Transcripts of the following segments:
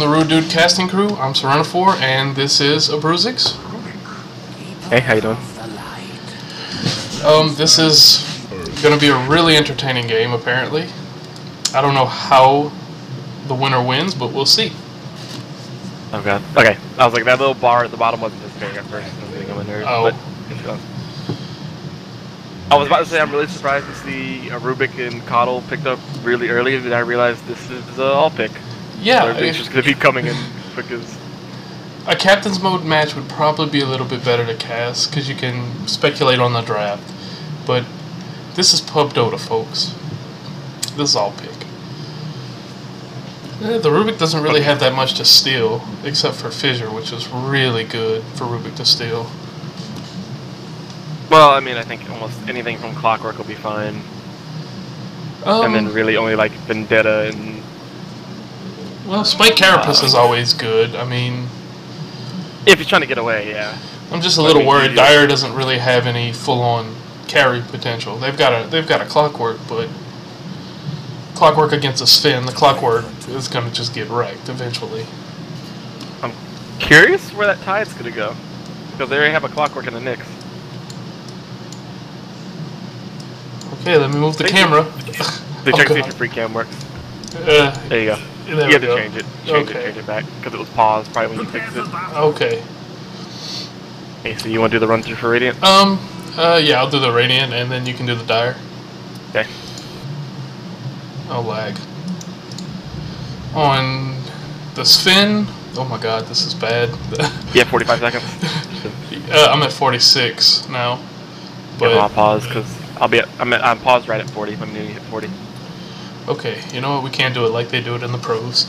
the Rude Dude casting crew. I'm Serenifor, and this is Abruzix. Hey, how you doing? This is going to be a really entertaining game, apparently. I don't know how the winner wins, but we'll see. Oh god. Okay. I was like, that little bar at the bottom wasn't as big at first. I was getting a winner. Oh. But it's gone. I was about to say I'm really surprised to see a Rubik and Coddle picked up really early, and I realized this is all pick. Yeah. So it's just going to keep coming in quick as... A captain's mode match would probably be a little bit better to cast, because you can speculate on the draft. But this is Pub Dota, folks. This is all pick. The Rubik doesn't really have that much to steal, except for Fissure, which is really good for Rubik to steal. Well, I mean, I think almost anything from Clockwork will be fine. And then really only like Vendetta and... Well, Spike Carapace is always good. I mean... If he's trying to get away, yeah. I'm just a little worried. Dire doesn't really have any full-on carry potential. They've got a Clockwork, but Clockwork against a Sven, the Clockwork is going to just get wrecked eventually. I'm curious where that tide's going to go, because they already have a Clockwork in the Nyx. Okay, let me move the camera. They check to see if your free cam works. There you go. You have to change it. Change it back, because it was paused probably when you fixed it. Okay. Okay, so you want to do the run through for Radiant? Yeah, I'll do the Radiant, and then you can do the Dire. Okay. Oh, lag. On the Sven, oh my god, this is bad. Yeah, 45 seconds. I'm at 46 now. But yeah, I'll pause, because I'm paused right at 40. I'm going to hit 40. Okay, you know what? We can't do it like they do it in the pros,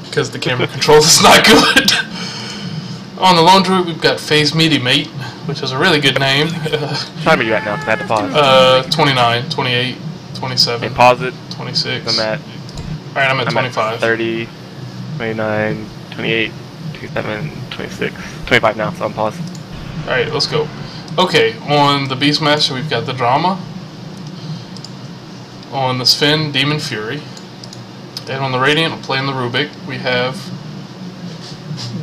because the camera control is not good. On the Lone Druid, we've got Phase Meaty Mate, which is a really good name. What time are you at now? Because I had to pause. 29, 28, 27. Okay, pause it. 26. I'm at... Alright, I'm at 25. 30, 29, 28, 27, 26. 25 now, so I'm paused. Alright, let's go. Okay, on the Beastmaster, we've got the Drama. On the Sven, Demon Fury. And on the Radiant, I'm playing the Rubik. We have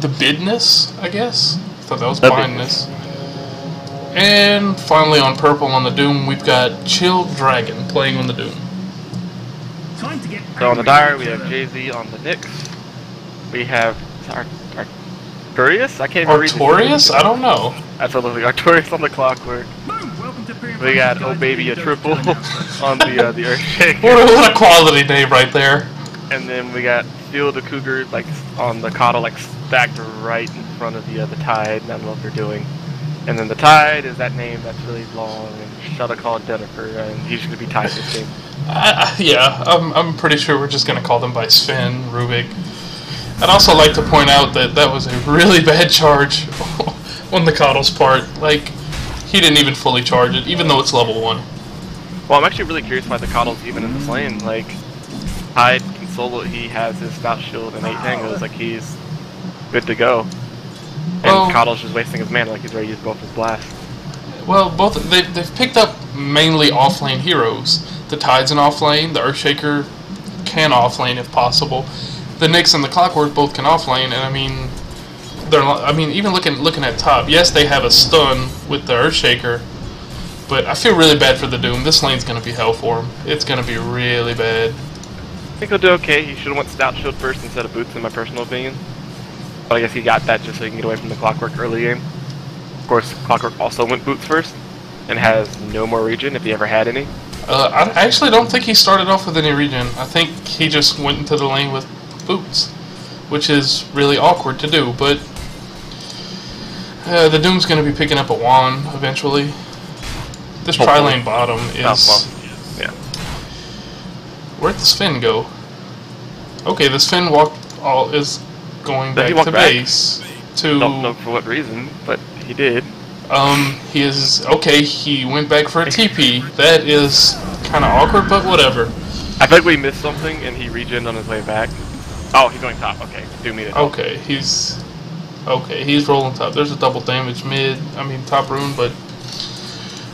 the Bidness, I guess. I thought that was Blindness. And finally on Purple on the Doom, we've got Chill Dragon playing on the Doom. So on the Dire, we have Jay-Z. On the Nyx, we have Artorias? I can't even read. Artorias? I don't know. That's what it looks like. Artorias on the Clockwork. We got Oh Baby a Triple on the Earthshaker. What a quality name right there. And then we got Steel the Cougar like on the Coddle, like stacked right in front of the Tide. I don't know what they're doing. And then the Tide is that name that's really long, and Shutta called Jennifer, and he's going to be tied this game. Yeah, I'm pretty sure we're just going to call them by Sven, Rubik. I'd also like to point out that that was a really bad charge on the Coddle's part. Like, he didn't even fully charge it, even though it's level 1. Well, I'm actually really curious why the Coddle's even in this lane. Like, Tide can solo, he has his Stout Shield and 8 tangos, like he's good to go. And Coddle's just wasting his mana, like he's ready to use both his blasts. Well, they've picked up mainly offlane heroes. The Tide's an offlane, the Earthshaker can offlane if possible. The Nyx and the Clockwork both can offlane, and I mean, even looking at top, yes, they have a stun with the Earthshaker, but I feel really bad for the Doom. This lane's going to be hell for him. It's going to be really bad. I think he'll do okay. He should have went Stout Shield first instead of Boots, in my personal opinion. But I guess he got that just so he can get away from the Clockwork early game. Of course, Clockwork also went Boots first, and has no more regen if he ever had any. I actually don't think he started off with any regen. I think he just went into the lane with Boots, which is really awkward to do, but the Doom's going to be picking up a wand eventually. This tri-lane bottom is... Oh, well, yeah. Where'd the Sven go? Okay, the Sven is going back to base. Don't know for what reason, but he did. He is... Okay, he went back for a TP. That is kind of awkward, but whatever. I think we missed something, and he regened on his way back. Oh, he's going top. Okay, do me. Okay, he's rolling top. There's a double damage top rune, but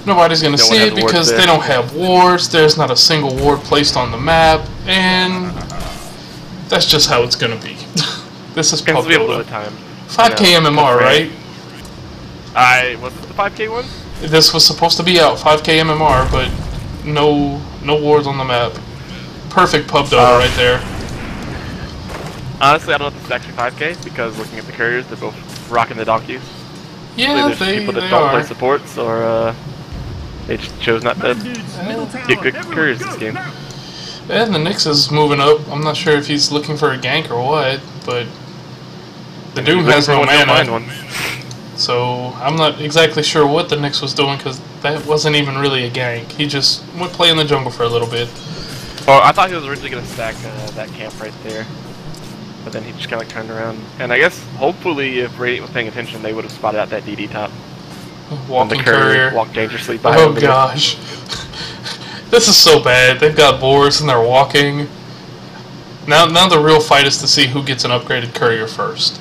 nobody's gonna see it because they don't have wards. There's not a single ward placed on the map, and that's just how it's gonna be. This is Because pub we have a little builder. time. 5K MMR, right? Was it the 5K one? This was supposed to be out 5K MMR, but no wars on the map. Perfect pub Dota right there. Honestly, I don't know if this is actually 5K because looking at the couriers, they're both rocking the donkeys. Yeah, There's people that they don't are. play supports or they just chose not to get good couriers this game. And the Nyx is moving up. I'm not sure if he's looking for a gank or what, but the Doom has no mana. So I'm not exactly sure what the Nyx was doing because that wasn't even really a gank. He just went play in the jungle for a little bit. Well, I thought he was originally going to stack that camp right there. But then he just kind of like turned around. And I guess, hopefully, if Radiant was paying attention, they would have spotted out that DD top. Walking courier. Walked dangerously by Oh him. gosh. This is so bad. They've got boars and they're walking. Now the real fight is to see who gets an upgraded courier first.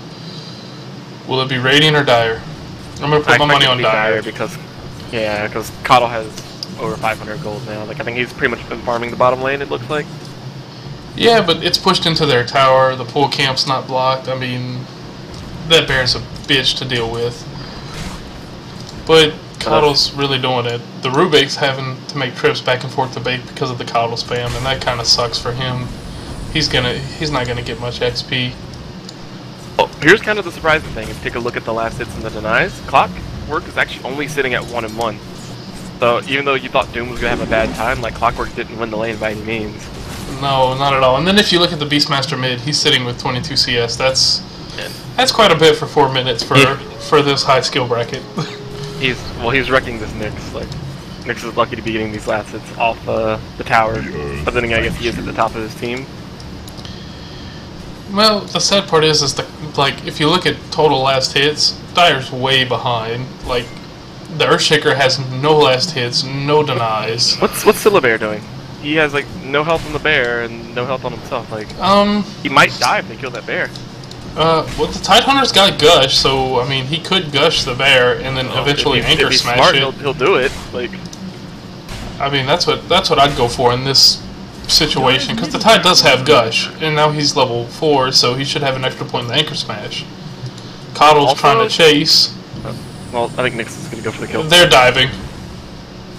Will it be Radiant or Dire? I'm going to put my money on Dire. Because Coddle has over 500 gold now. Like, I think he's pretty much been farming the bottom lane, it looks like. Yeah, but it's pushed into their tower. The pool camp's not blocked. I mean, that bear's a bitch to deal with. But Coddle's really doing it. The Rubik's having to make trips back and forth to bait because of the Coddle spam, and that kind of sucks for him. He's not gonna get much XP. Well, here's kind of the surprising thing. If you take a look at the last hits and the denies, Clockwork is actually only sitting at 1-1. So even though you thought Doom was gonna have a bad time, like Clockwork didn't win the lane by any means. No, not at all. And then if you look at the Beastmaster mid, he's sitting with 22 CS. That's quite a bit for 4 minutes for this high skill bracket. He's wrecking this Nyx. Like, Nyx is lucky to be getting these last hits off the tower, but then again, I guess he is at the top of his team. Well, the sad part is if you look at total last hits, Dire's way behind. Like, the Earthshaker has no last hits, no denies. What's Syllabear doing? He has like no health on the bear and no health on himself. Like, he might die if they kill that bear. Well, the Tidehunter's got Gush, so I mean, he could Gush the bear and then eventually Anchor Smash smart, it. He'll do it. Like, I mean, that's what I'd go for in this situation, because the Tide does have Gush, and now he's level 4, so he should have an extra point in the Anchor Smash. Coddle's also trying to chase. Well, I think Nyx is gonna go for the kill. They're diving.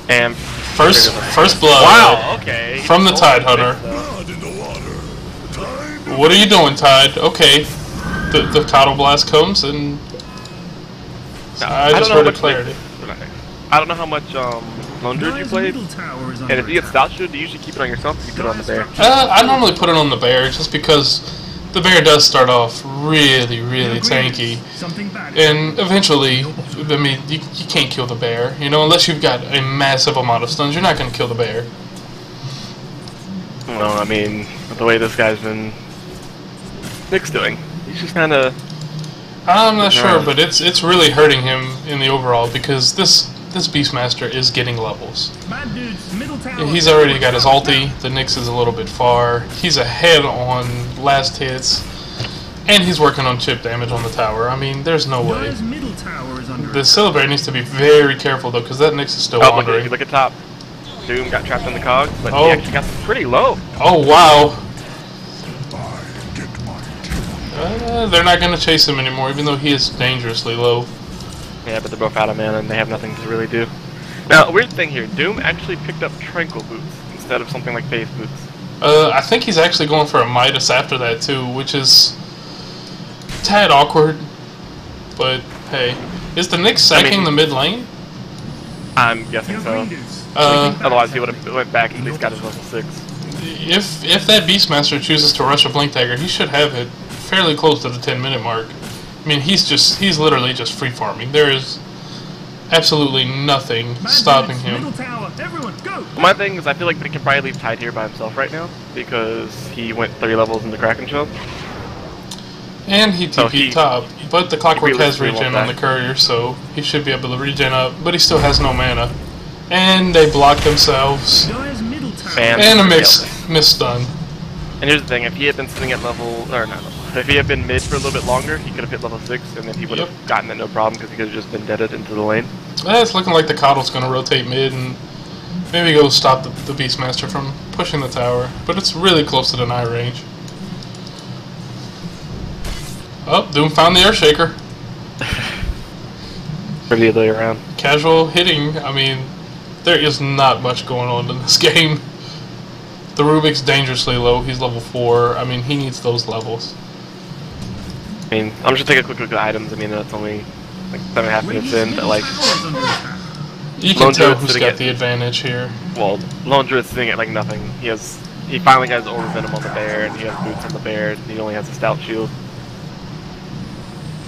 And first blood. Wow. Okay. From the Tidehunter. What are you doing, Tide? Okay. The Coddle Blast comes and I just heard it clarity. I don't know how much Lone Druid you played, and if you get Stout Shield, do you usually keep it on yourself or you put it on the bear? I normally put it on the bear just because the bear does start off really, really tanky, and eventually, I mean, you can't kill the bear, you know, unless you've got a massive amount of stuns. You're not going to kill the bear. Well, I mean, the way this guy's been Nick's doing, he's just kind of. I'm not sure, but it's really hurting him in the overall because this Beastmaster is getting levels. He's already got his ulti. The Nyx is a little bit far. He's ahead on last hits, and he's working on chip damage on the tower. I mean, there's no way. The Celebrate needs to be very careful though, because that Nyx is still wandering. Look at top. Doom got trapped in the cog, but he actually got pretty low. Oh wow. They're not going to chase him anymore, even though he is dangerously low. Yeah, but they're both out of mana and they have nothing to really do. Now, weird thing here, Doom actually picked up Tranquil Boots instead of something like Phase Boots. I think he's actually going for a Midas after that too, which is a tad awkward. But hey, is the Nyx sacking the mid lane? I'm guessing so. Otherwise, he would have went back and at least got his level 6. If that Beastmaster chooses to rush a Blink Dagger, he should have it fairly close to the 10-minute mark. I mean, he's literally just free farming. There is absolutely nothing stopping him. My thing is, I feel like he can probably leave Tide here by himself right now because he went 3 levels in the Kraken Shell. And he TP'd top, but the Clockwork has regen on the courier, so he should be able to regen up, but he still has no mana. And they block themselves. And a miss stun. And here's the thing, if he had been sitting at if he had been mid for a little bit longer, he could have hit level 6, and then he would have gotten it no problem, because he could have just been deaded into the lane. It's looking like the Coddle's going to rotate mid, and maybe go stop the Beastmaster from pushing the tower, but it's really close to deny range. Oh, Doom found the Earthshaker. Or the other way around. Casual hitting. I mean, there is not much going on in this game. The Rubik's dangerously low. He's level 4. I mean, he needs those levels. I mean, I'm just gonna take a quick look at items. I mean, that's only like 7.5 minutes in, but like... You can tell who's got the advantage here. Well, Lone Druid's sitting at like nothing. He finally got his Orb Venom on the bear, and he has boots on the bear, and he only has a stout shield.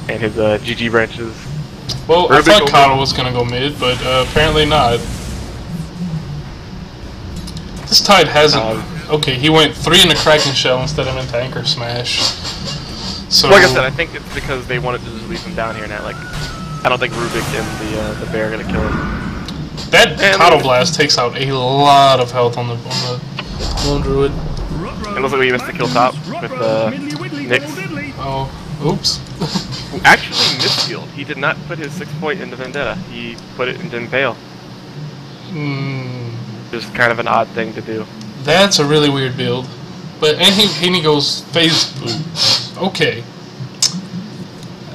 And his GG branches. Well, I thought Kyle was gonna go mid, but apparently not. This Tide hasn't... okay, he went 3 in a Kraken Shell instead of into Anchor Smash. So, like I said, I think it's because they wanted to just leave him down here now. Like, I don't think Rubik and the bear are gonna kill him. That Coddle Blast takes out a lot of health on the Lone Druid. It looks like we missed the kill top with Nyx. Oh, oops. Who actually mishealed. He did not put his 6-point into Vendetta. He put it into Impale. Just kind of an odd thing to do. That's a really weird build. But and he goes phase boots. Okay.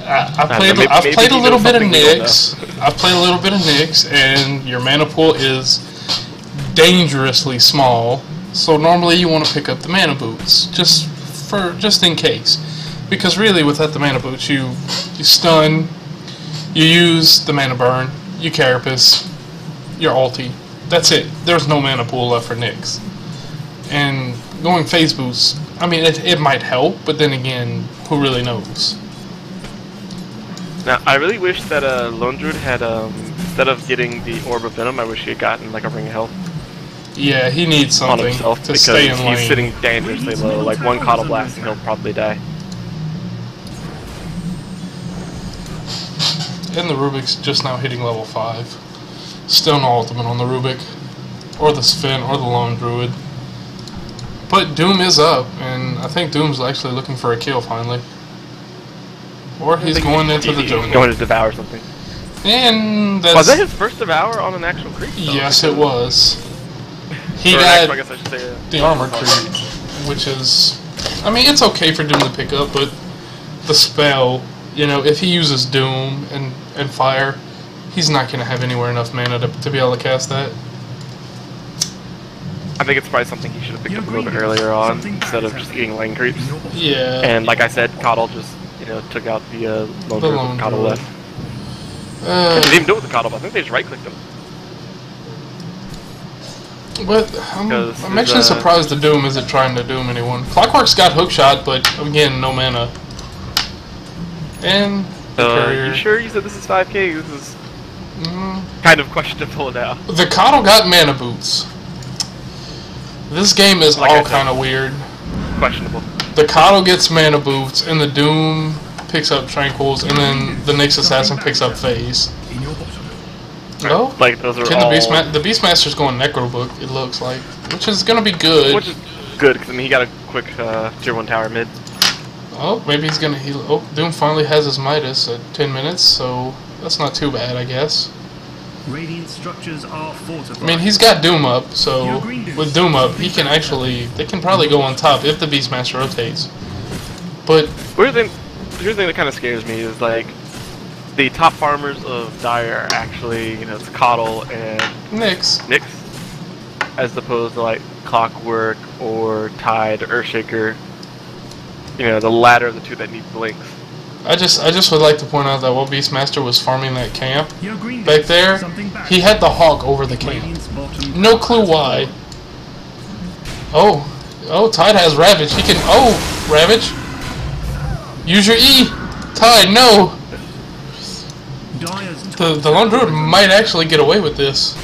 I've played a little bit of Nyx. I've played a little bit of Nyx, and your mana pool is dangerously small. So normally you want to pick up the mana boots, just in case. Because really, without the mana boots, you stun, you use the mana burn, you carapace, your ulti. That's it. There's no mana pool left for Nyx. And going phase boots, I mean, it might help, but then again, who really knows? Now, I really wish that Lone Druid had, instead of getting the Orb of Venom, I wish he had gotten like a Ring of Health. Yeah, he needs something on himself to stay in lane. He's sitting dangerously low. Like one Coddle Blast and he'll probably die. And the Rubik's just now hitting level 5. Still no ultimate on the Rubik, or the Sven, or the Lone Druid. But Doom is up, and I think Doom's actually looking for a kill finally. Or he's going into the jungle. He's going to devour something. And that's... Was that his first devour on an actual creep? Yes, it was. He got the armor creep, which is... I mean, it's okay for Doom to pick up, but the spell, you know, if he uses Doom and Fire, he's not going to have anywhere enough mana to be able to cast that. I think it's probably something he should have picked up a little bit earlier on, instead of just getting lane creeps. Yeah. And like I said, Coddle just, you know, took out the Lone Druid with Coddle left. They didn't even do it with the Coddle, I think they just right-clicked him. But I'm actually surprised the Doom isn't trying to Doom anyone. Clockwork's got hookshot, but again, no mana. And the courier. You sure you said this is 5k? This is kind of questionable now. The Coddle got mana boots. This game is all kind of weird. Questionable. The Coddle gets mana boots, and the Doom picks up Tranquils, and then the Nyx Assassin picks up Phase. No? Like those are Can all... the Beastmaster's going Necrobook, it looks like, which is gonna be good. Which is good because I mean he got a quick tier 1 tower mid. Oh, maybe he's gonna heal. Oh, Doom finally has his Midas at 10 minutes, so that's not too bad, I guess. Radiant structures are fortified. I mean, he's got Doom up, so with Doom up, he can actually, they can probably go on top if the Beastmaster rotates. But here's the thing that kind of scares me is like the top farmers of Dire are actually, you know, it's Coddle and Nyx, as opposed to like Clockwork or Tide or Earthshaker. You know, the latter of the two that need blinks. I just would like to point out that while Beastmaster was farming that camp back there, he had the Hawk over the camp. No clue why. Oh, Tide has Ravage. He can, Ravage. Use your E. Tide, no. The Lone Druid might actually get away with this.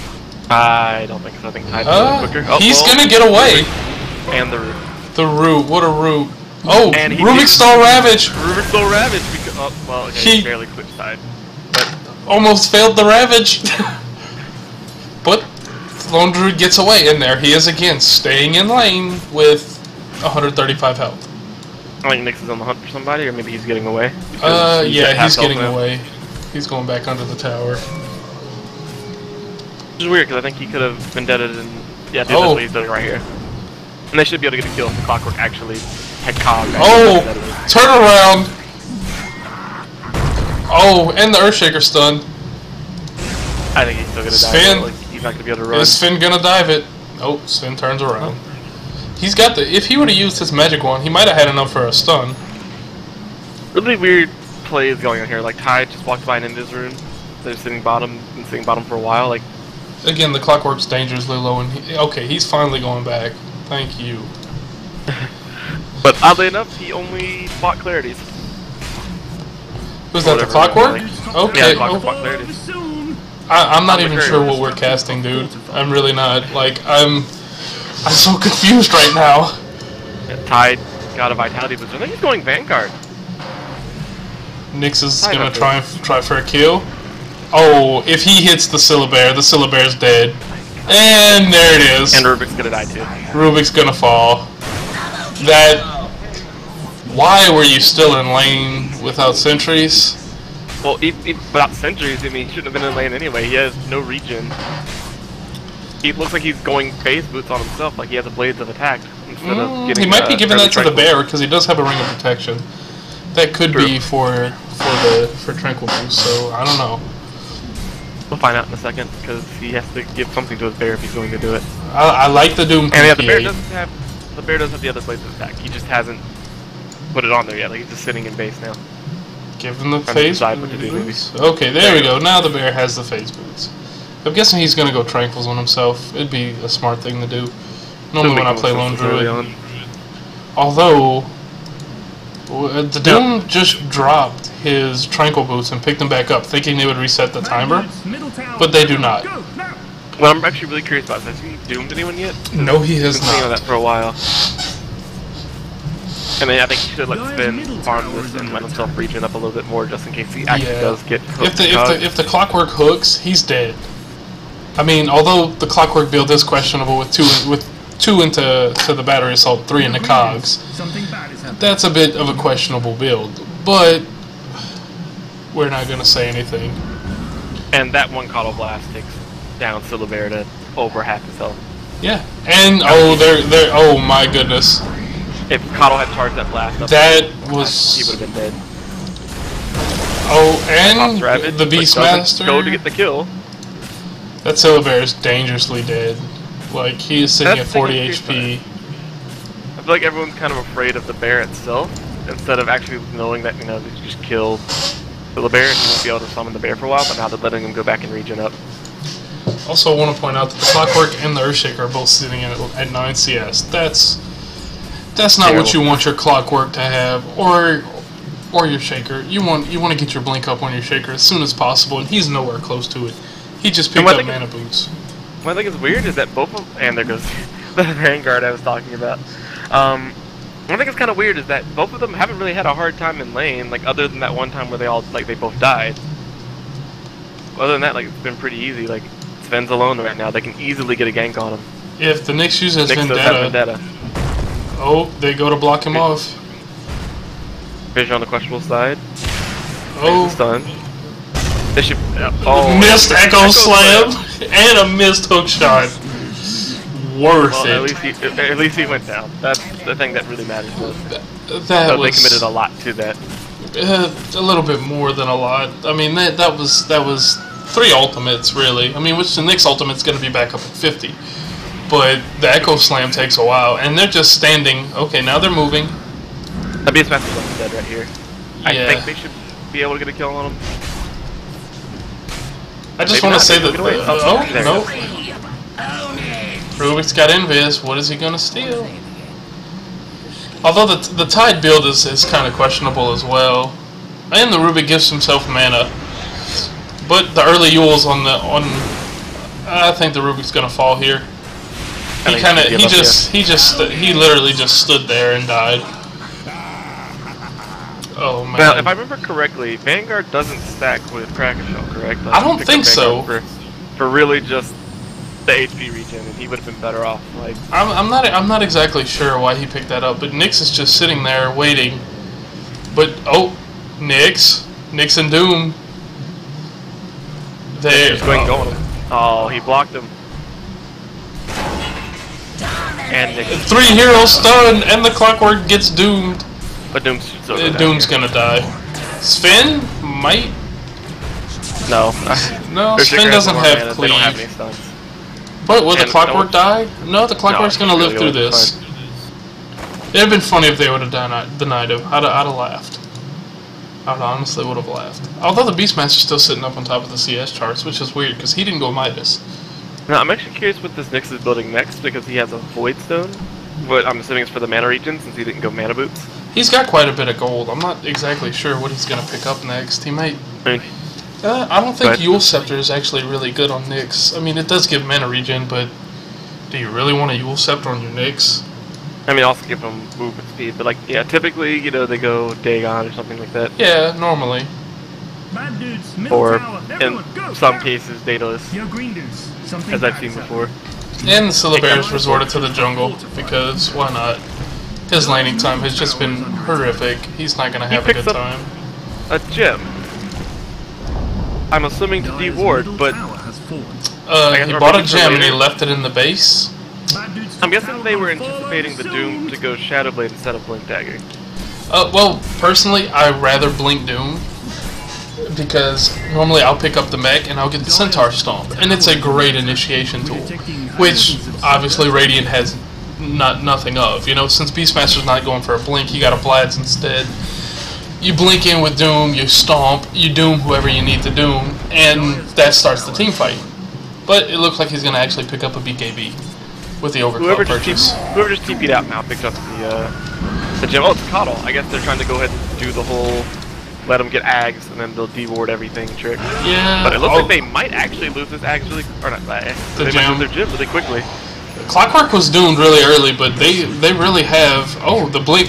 I don't think so. I think Tide's quicker. He's gonna get away. And the root. The root, what a root. Oh, and Rubik stole Ravage! Rubik stole Ravage because, well, okay, he barely clipped Tide. But almost failed the Ravage! But Lone Druid gets away, and there he is again, staying in lane with 135 health. I think Nyx is on the hunt for somebody, or maybe he's getting away. Yeah, he's getting away. He's going back under the tower. Which is weird, because I think he could have vendetted and... Yeah, dude, that's what he's doing right here. And they should be able to get a kill if the Clockwork actually had Cog. Oh! Turn around! Oh, and the Earthshaker stun. I think he's still gonna die. Sven, Like, he's not gonna be able to run. is Sven gonna dive it? Oh, Sven turns around. He's got the. If he would have used his magic one, he might have had enough for a stun. Really weird plays going on here. Like Tide just walked by in his room. They're sitting bottom for a while. Like Again, the clockwork's dangerously low, and okay, he's finally going back. Thank you. But oddly enough, he only fought Clarities. Was that the Whatever, clockwork? like- Okay. Yeah, oh, fought Clarities. I'm not I'm even very sure what we're casting, dude. I'm really not. Like, I'm so confused right now. Yeah, Tide got a Vitality boost. I think he's going Vanguard. Nyx is I gonna don't try for a kill. Oh, if he hits the Syllabear's dead. And there it is. And Rubik's gonna die too. Rubik's gonna fall. Why were you still in lane without sentries? Well, without sentries, I mean, he shouldn't have been in lane anyway. He has no regen. He looks like he's going phase boots on himself, like he has a Blades of Attack instead of getting. He might be giving that to the Tranquil. bear because he does have a Ring of Protection. That could True. be for Tranquil boost. So I don't know. We'll find out in a second because he has to give something to his bear if he's going to do it. I like the Doom. And yeah, the bear PPA. does have the other Blades of Attack. He just hasn't put it on there yet. Like he's just sitting in base now. Give him the Trying to phase decide what to do, maybe. boots. Okay, there we go. Now the bear has the phase boots. I'm guessing he's gonna go Tranquils on himself. It'd be a smart thing to do. Normally when I play Lone Druid. Although, the Doom just dropped his Tranquil boots and picked them back up, thinking they would reset the timer, but they do not. What I'm actually really curious about is, has he doomed anyone yet? No, he He's has been sitting on not. that for a while. And then I think he should let Sven farm this and let himself regen up a little bit more just in case he actually does get hooked. If the Clockwork hooks, he's dead. I mean, although the Clockwork build is questionable with two into the Battery Assault, 3 in the cogs, that's a bit of a questionable build. But we're not gonna say anything. And that one Caudill Blast takes down Syllabear to over half his health. Yeah, and oh my goodness. If Caudill had charged that blast up, That he was... would have been dead. Oh, and Rabbit, the but Beastmaster. doesn't go to get the kill. That Syllabear is dangerously dead. Like, he is sitting That's at 40 the thing HP. I feel like everyone's kind of afraid of the bear itself, instead of actually knowing that, you know, they just killed the bear and he won't be able to summon the bear for a while, but now they're letting him go back and regen up. Also, I want to point out that the Clockwork and the Earthshaker are both sitting at 9 CS. That's not what you want your Clockwork to have, or your Shaker. You want to get your blink up on your Shaker as soon as possible, and he's nowhere close to it. He just picked up mana boots. What I think is weird is that both of them, and there goes the Vanguard I was talking about. What I think is kind of weird is that both of them haven't really had a hard time in lane, like other than that one time where they both died. Other than that, like it's been pretty easy. Like Sven's alone right now; they can easily get a gank on him. If the Nyx uses Nyx does have Vendetta, Vendetta. oh, they go to block him off. Vision on the questionable side. Oh, Stun. They should. missed Echo Slam and a missed hook shot. Worth Well, it. at least he went down. That's the thing that really matters most. That So was they committed a lot to that. a little bit more than a lot. I mean, that was 3 ultimates really. I mean, which the Nyx ultimate's going to be back up at 50, but the Echo Slam takes a while, and they're just standing. Okay, now they're moving. The Beastmaster's dead right here. I Yeah. think they should be able to get a kill on him. I just Maybe want to not. say Maybe that. look away. Oh There. no! Rubik's got Invis. What is he going to steal? Although the Tide build is kind of questionable as well, and the Rubik gives himself mana, but the early Yules I think the Rubik's going to fall here. He literally just stood there and died. Oh man! Now, if I remember correctly, Vanguard doesn't stack with Kraken Shell, correct? Like, I don't pick think up so. Vanguard for really just the HP regen, and he would have been better off. Like I'm not exactly sure why he picked that up, but Nyx is just sitting there waiting. But oh, Nyx and Doom. just going on him. Oh, he blocked him. And Nyx. 3 heroes stunned, and the Clockwork gets doomed. But Doom's Doom's gonna die. Sven might No. No, Earthshaker Sven has doesn't more have mana, they cleave. don't have any stuns. But will the And Clockwork no- die? No, the Clockwork's No, gonna live really through won't. this. It'd have been funny if they would have denied him. I'd have laughed. I honestly would have laughed. Although the Beastmaster's still sitting up on top of the CS charts, which is weird, because he didn't go Midas. Now, I'm actually curious what this Nyx is building next, because he has a Void Stone. But I'm assuming it's for the mana regen, since he didn't go Mana Boots. He's got quite a bit of gold. I'm not exactly sure what he's going to pick up next. He might... I mean, I don't think But- Yule Scepter is actually really good on Nyx. I mean, it does give mana regen, but do you really want a Yule Scepter on your Nyx? I mean, also give him movement speed, but like, yeah, typically, you know, they go Dagon or something like that. Yeah, normally. Bad dudes, middle Or, tower. in Everyone, go. some cases, Daedalus, Yo, green dudes. Something as I've bad seen is up. before. And the Syllabears resorted to the jungle, because why not? His laning time has just been horrific. He's not going to have a picks good up- time. A gem. I'm assuming to Dire's de-ward, middle but tower has fallen. guess He we're bought a waiting for gem and he later. left it in the base. Bad dudes, I'm guessing tower they were gonna fall anticipating the Doom soon. to go Shadowblade instead of Blink Dagger. Well, personally, I rather Blink Doom, because normally I'll pick up the mech and I'll get the Centaur Stomp, and it's a great initiation tool, which obviously Radiant has nothing of. You know, since Beastmaster's not going for a blink, you got a Vlad's instead. You blink in with Doom, you stomp, you doom whoever you need to doom, and that starts the team fight. But it looks like he's going to actually pick up a BKB with the overclock purchase. Whoever just TP'd out now picked up the gem. Oh, it's Coddle. I guess they're trying to go ahead and do the whole let them get Ags and then they'll de-ward everything trick. Yeah. But it looks like they might actually lose this Ags really, or not, The they gem. might lose their gem really quickly. Clockwork was doomed really early, but they really have. Oh, the blink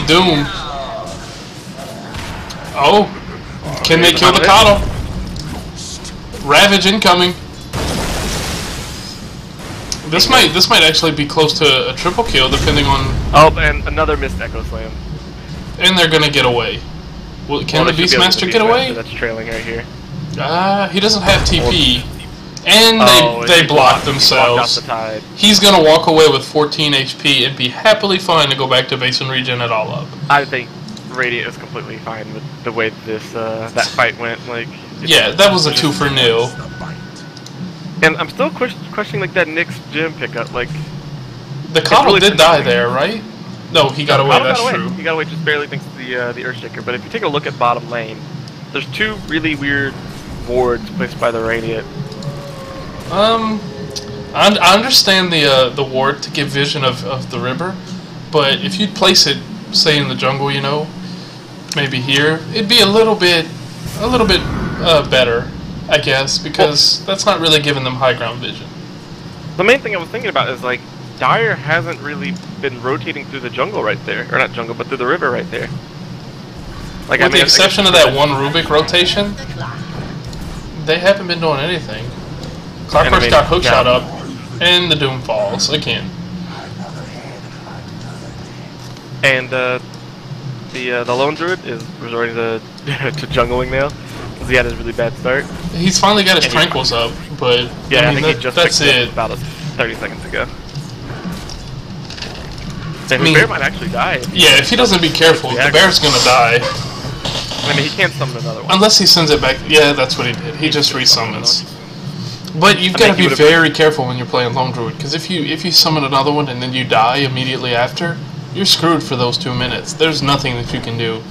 doom. Oh, can they kill the Coddle? Ravage incoming. This might actually be close to a triple kill, depending on. Oh, and another missed Echo Slam. And they're gonna get away. Well, can the they should be able to Beastmaster get away? That's trailing right here. He doesn't have TP, and Oh, they he blocked walked themselves. off the tide. He's gonna walk away with 14 HP and be happily fine to go back to base and regen it all up. I think Radiant is completely fine with the way this that fight went. Like, Yeah, that was a 2 for nil. and I'm still questioning like that Nyx gem pickup. Like, The Coddle really did die there, right? No, he got away. Coddle That's got away. true. He got away just barely thanks to the Earthshaker. But if you take a look at bottom lane, there's two really weird wards placed by the Radiant. I understand the ward to give vision of the river, but if you'd place it, say in the jungle, you know, maybe here, it'd be a little bit better, I guess, because that's not really giving them high ground vision. The main thing I was thinking about is like Dire hasn't really been rotating through the jungle right there, or not jungle, but through the river right there. Like, With the exception of that one Rubik rotation, they haven't been doing anything. Clockwork's got hookshot up, and the Doom falls again. And the Lone Druid is resorting to to jungling now because he had his really bad start. He's finally got his tranquils up, but Yeah, I mean, think he just that's picked it. up about 30 seconds ago. And I mean, the bear might actually die. Yeah, if he doesn't be careful, the bear's gonna die. I mean, he can't summon another one. Unless he sends it back. Yeah, that's what he did. He just resummons. But you've got to think he be would've- very careful when you're playing Lone Druid, because if you summon another one and then you die immediately after, you're screwed for those 2 minutes. There's nothing that you can do.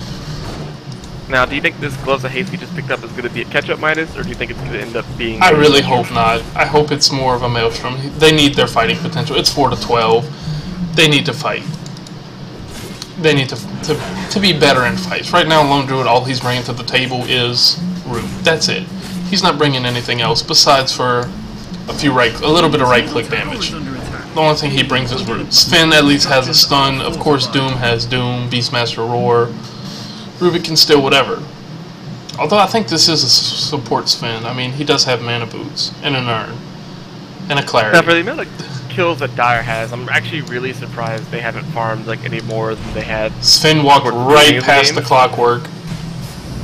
Now, do you think this Gloves of Haste he just picked up is going to be a catch-up Midas, or do you think it's going to end up being... I really hope not. I hope it's more of a Maelstrom. They need their fighting potential. It's 4 to 12. They need to fight. They need to be better in fights. Right now, Lone Druid, all he's bringing to the table is root. That's it. He's not bringing anything else besides for a little bit of right-click damage. The only thing he brings is root. Sven at least has a stun. Of course, Doom has Doom, Beastmaster Roar. Rubik can steal whatever. Although I think this is a support Sven. I mean, he does have mana boots and an urn and a clarity. Now, for the amount of kills that Dire has, I'm actually really surprised they haven't farmed like any more than they had. Sven walked Towards the right beginning of the past game. the Clockwork.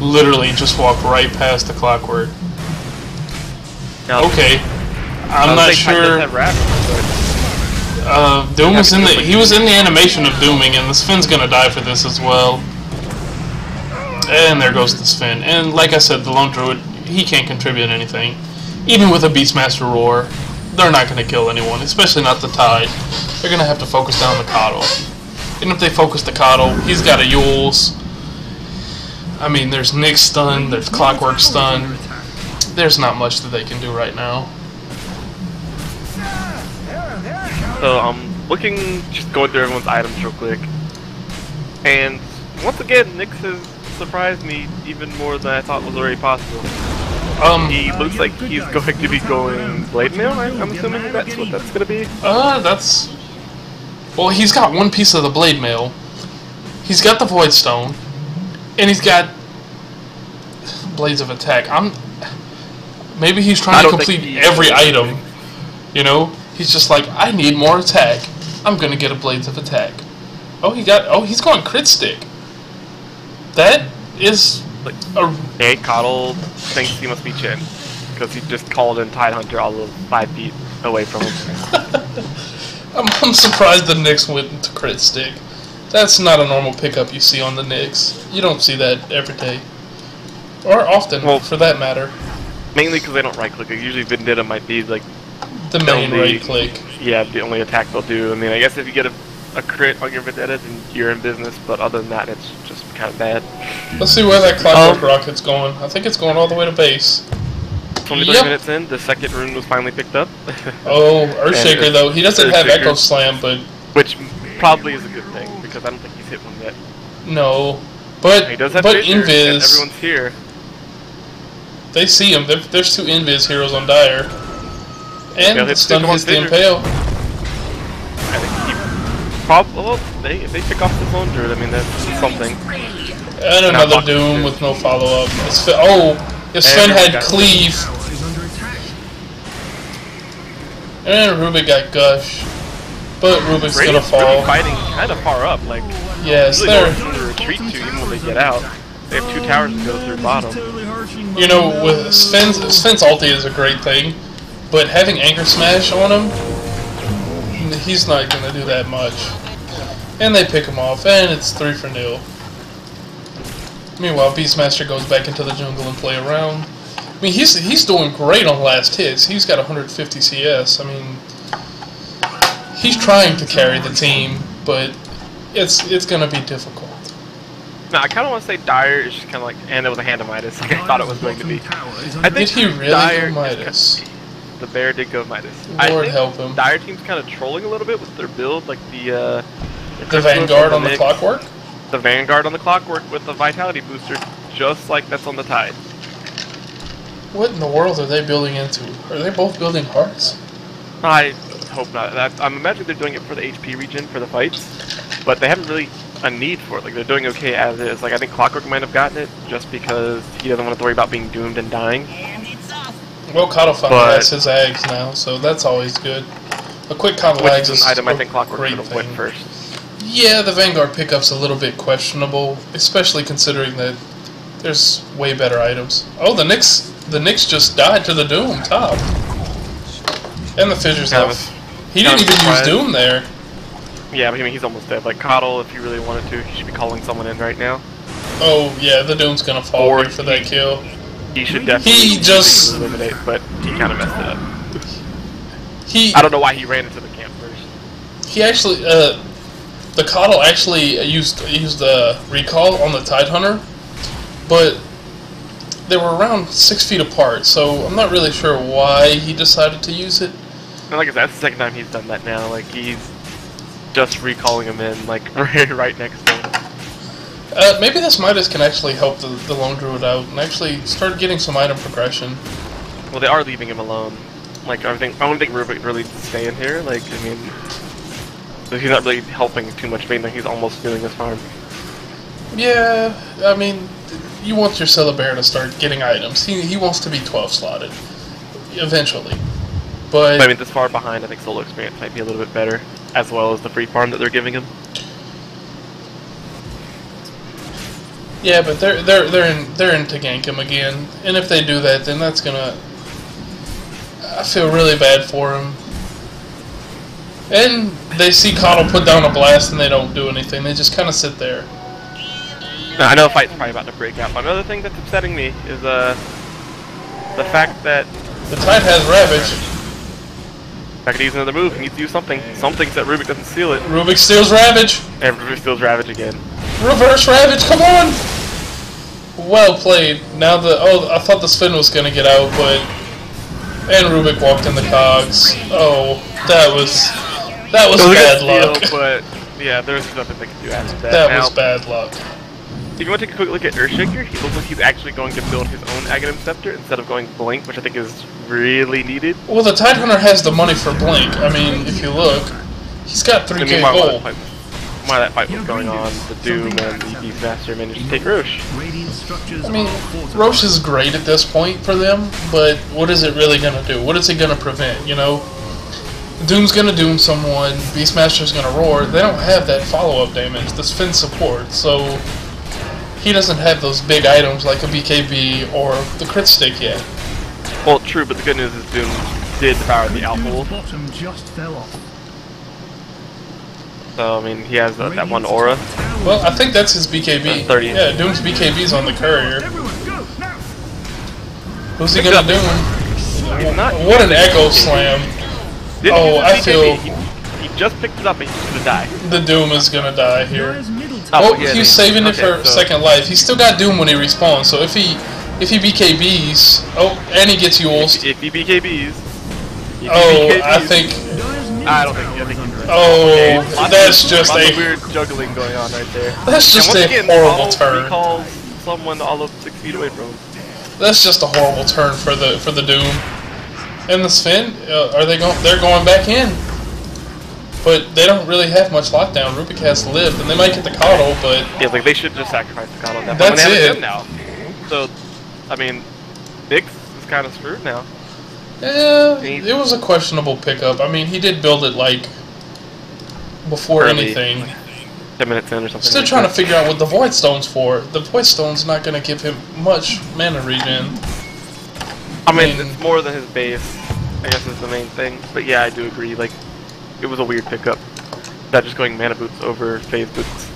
Literally just walked right past the Clockwork. Now, Okay, I I'm would not say Tide does sure. have Ravage, Doom was he was in the animation of dooming, and the Sven's gonna die for this as well. And there goes the Sven. And like I said, the Lone Druid, he can't contribute anything. Even with a Beastmaster Roar, they're not going to kill anyone, especially not the Tide. They're going to have to focus down the Coddle. And if they focus the Coddle, he's got a Yules. I mean, there's Nick's stun, there's Clockwork stun. There's not much that they can do right now. So I'm looking, just going through everyone's items real quick. And once again, Nyx has surprised me even more than I thought was already possible. He looks like he's going to be going Blade Mail, I'm assuming that's what that's going to be? That's... Well, he's got one piece of the Blade Mail. He's got the Void Stone. And he's got Blades of Attack. Maybe he's trying to complete every item. You know? He's just like, I need more attack. I'm going to get a Blades of Attack. Oh, he's going Crit Stick. That is... Like, hey, Coddle thinks he must be Chin, because he just called in Tidehunter all of 5 feet away from him. I'm surprised the Nyx went into Crit Stick. That's not a normal pickup you see on the Nyx. You don't see that every day. Or often, well, for that matter. Mainly because they don't right-click. Usually Vendetta might be, like... the main right-click. Yeah, the only attack they'll do. I mean, I guess if you get a crit on your Vendetta, then you're in business, but other than that, it's just kind of bad. Let's see where that Clockwork Rocket's going. I think it's going all the way to base. 23 minutes in, the second rune was finally picked up. Oh, Earthshaker though. He doesn't have Echo Slam, but... Which probably is a good thing, because I don't think he's hit one yet. No. But, he does have Invis... everyone's here. They see him. There's 2 Invis heroes on Dire. And stun hits the Impale. I think he probably... Well, if they pick off the Lone Druid, I mean, that's something. And another Doom with no follow-up. If Sven had Cleave. And Rubik got Gush. But Rubik's gonna fall. Really fighting kind of far up, like... Yes, really they're... to retreat to even when they get out. They have 2 towers to go through bottom. You know, with Sven's ulti is a great thing, but having Anchor Smash on him, he's not gonna do that much. And they pick him off, and it's 3-0. Meanwhile, Beastmaster goes back into the jungle and play around. I mean, he's doing great on last hits. He's got 150 CS. I mean, he's trying to carry the team, but it's gonna be difficult. No, I kind of want to say Dire is just kind of like, and it was a hand of Midas, like I thought it was going to be. I think did he really Dire go Midas? The bear did go Midas. Lord help him. Dire team's kind of trolling a little bit with their build, like the Vanguard on the Clockwork? The Vanguard on the Clockwork with the Vitality booster, just like that's on the Tide. What in the world are they building into? Are they both building hearts? I hope not. I'm imagining they're doing it for the HP regen for the fights, but they haven't really a need for it. Like, they're doing okay as is. Like, I think Clockwork might have gotten it just because he doesn't want to worry about being doomed and dying. Well, Coddle finally has his eggs now, so that's always good. A quick Coddle eggs is an item I think Clockwork great should have went first. Yeah, the Vanguard pickup's a little bit questionable, especially considering that there's way better items. Oh, the Nyx just died to the Doom top. And the Fissure's off. He didn't even use Doom there. Yeah, but I mean, he's almost dead. Like, Coddle, if he really wanted to, he should be calling someone in right now. Oh, yeah, the Doom's gonna fall here for that kill. He should definitely eliminate, but he kind of messed it up. I don't know why he ran into the camp first. He actually, the Coddle actually used the recall on the Tidehunter, but they were around 6 feet apart, so I'm not really sure why he decided to use it. And like I said, that's the second time he's done that now. Like, he's just recalling him in, like, right next to him. Maybe this Midas can actually help the Lone Druid out and actually start getting some item progression. Well, they are leaving him alone. Like, I don't think Rubik really staying here. Like, I mean, he's not really helping too much. But he's almost doing his farm. Yeah, I mean, you want your Celebear to start getting items. He wants to be 12 slotted eventually. But I mean, this far behind, I think solo experience might be a little bit better, as well as the free farm that they're giving him. Yeah, but they're in to gank him again, and if they do that, then that's gonna. I feel really bad for him. And they see Coddle put down a blast, and they don't do anything. They just kind of sit there. Now, I know a fight's probably about to break out. But another thing that's upsetting me is the fact that The Tide has Ravage. I could use another move, he needs to use something. Something so that Rubik doesn't steal it. Rubik steals Ravage. And Rubik steals Ravage again. Reverse Ravage, come on! Well played. Now I thought the spin was gonna get out, but and Rubik walked in the cogs. Oh, that was bad luck. Steal, but yeah, there's nothing they can do after that. That now, was bad luck. if you want to take a quick look at Earthshaker, he looks like he's actually going to build his own Aghanim Scepter instead of going Blink, which I think is really needed. Well, the Tidehunter has the money for Blink. I mean, if you look, he's got 3k gold. While that fight was going on, the Doom and the Beastmaster managed to take Roche. I mean, Roche is great at this point for them, but what is it really gonna do? What is it gonna prevent, you know? Doom's gonna doom someone, Beastmaster's gonna roar. They don't have that follow-up damage, the spin support, so he doesn't have those big items like a BKB or the crit stick yet. Well, true, but the good news is Doom did devour the Alpha Wolf. Bottom just fell off. So, I mean, he has that one aura. Well, I think that's his BKB. 30. Yeah, Doom's BKB's on the courier. Everyone go now. Who's he gonna doom? He's not. What an echo slam. Didn't Oh, use I his feel- BKB. He just picked it up and he's gonna die. The Doom is gonna die here. Dyer's middle Oh, Oh, yeah, he's saving it for okay, so- second life. He's still got Doom when he respawns, so if he BKBs, oh, and he gets Yules. If he BKBs. Oh, I think, I don't think. I think he's oh, that's just lots of a, weird juggling going on right there. that's just and once a again, horrible Apollo turn. recalls someone all of 6 feet away from him. That's just a horrible turn for the Doom. And the Sven, are they going? They're going back in, but they don't really have much lockdown. Rubik has lived, and they might get the coddle, but Yeah, like they should just sacrifice the god on that. That's But they have it. a gem now. So, I mean, Nyx is kind of screwed now. it was a questionable pickup. I mean, he did build it like before Early. anything. 10 minutes in or something. Still like trying that. to figure out what the Void Stone's for. The Void Stone's not going to give him much mana regen. I mean, mean- it's more than his base. I guess is the main thing. But yeah, I do agree. Like, it was a weird pickup. Not just going mana boots over phase boots.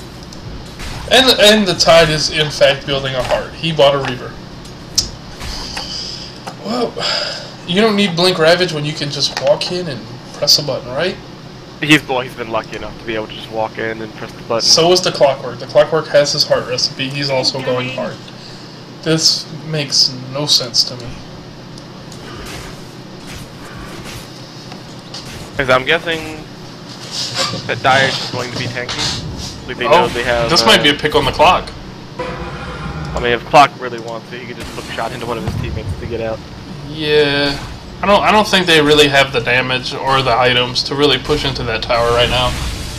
And the Tide is in fact building a heart. He bought a Reaver. Well, you don't need Blink Ravage when you can just walk in and press a button, right? He's been lucky enough to be able to just walk in and press the button. So is the Clockwork. The Clockwork has his heart recipe. He's also going heart. This makes no sense to me. Because I'm guessing that Dyer's is going to be tanky. Like they know they have. This might be a pick on the clock. I mean, if Clock really wants it, he could just hook shot into one of his teammates to get out. Yeah, I don't think they really have the damage or the items to really push into that tower right now.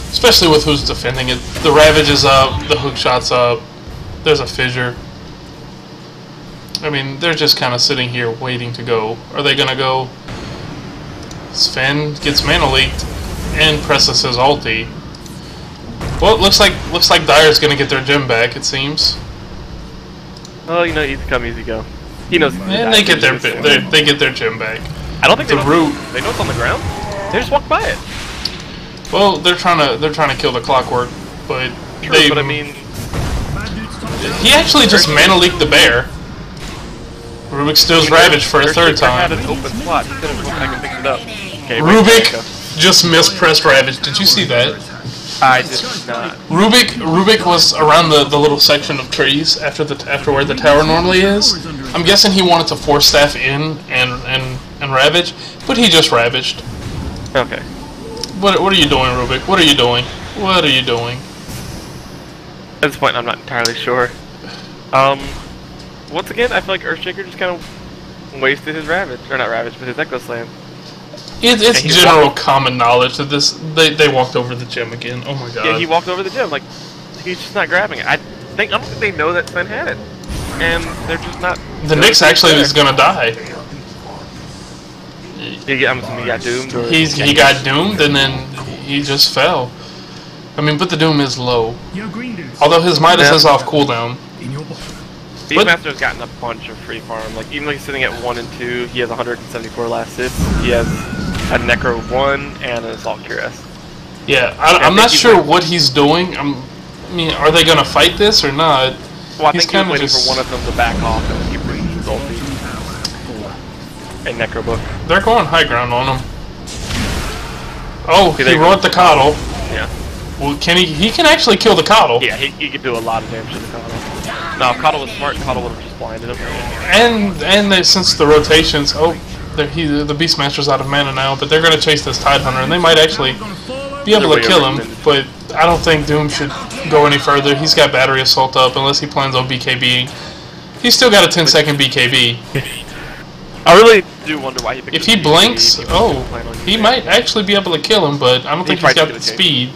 Especially with who's defending it. The Ravage is up, the hook shot's up, there's a fissure. I mean, they're just kind of sitting here waiting to go. Are they gonna go? Sven gets mana leaked and presses his ulti. Well, it looks like Dyer's gonna get their gem back. It seems. Well, you know, easy come, easy go. He knows. And they get they get their gem back. I don't think The they know. root. They know it's on the ground. They just walk by it. Well, they're trying to kill the Clockwork, but True, they. but I mean, Bad dude's top down. He actually just mana leaked the bear. Rubik steals Ravage for a third Had time. an open slot. He could have went back and picked it up. Okay, Rubik wait, just mispressed Ravage. Did you see that? I did not. Rubik was around the little section of trees after where the tower normally is. I'm guessing he wanted to force staff in and ravage, but he just ravaged. Okay. What are you doing, Rubik? What are you doing? What are you doing? At this point, I'm not entirely sure. Once again, I feel like Earthshaker just kind of wasted his Ravage. Or not Ravage, but his Echo Slam. It's he general walked- common knowledge that they walked over the gem again. Oh my god. Yeah, he walked over the gym. Like, he's just not grabbing it. I don't think they know that Sven had it. And they're just not... The Nyx actually is gonna die. I'm assuming he got doomed. Or He got doomed and then he just fell. I mean, but the doom is low. Yo, green dudes. Although his Midas Yeah. is off cooldown. In your bottom. Beastmaster's gotten a bunch of free farm. Like, even though he's sitting at 1 and 2, he has 174 last hits. He has a Necro 1 and an Assault Cuirass. Yeah, I I'm think not he's sure like- what he's doing. I mean, are they gonna fight this or not? Well, I He's think he was kinda waiting just- for one of them to back off and keep bringing his ulti. And Necrobook. They're going high ground on him. Oh, Okay, he wrote the coddle. Yeah. Well, can he can actually kill the coddle. Yeah, he could do a lot of damage to the Coddle. No, if Coddle was smart, Coddle would have just blinded him. And since the rotations, the Beastmaster's out of mana now, but they're going to chase this Tidehunter, and they might actually be able to kill him, but I don't think Doom should go any further. He's got Battery Assault up, unless he plans on BKBing. He's still got a 10-second BKB. I really do wonder why he picked If he blinks, he might actually be able to kill him, but I don't think he's got the speed.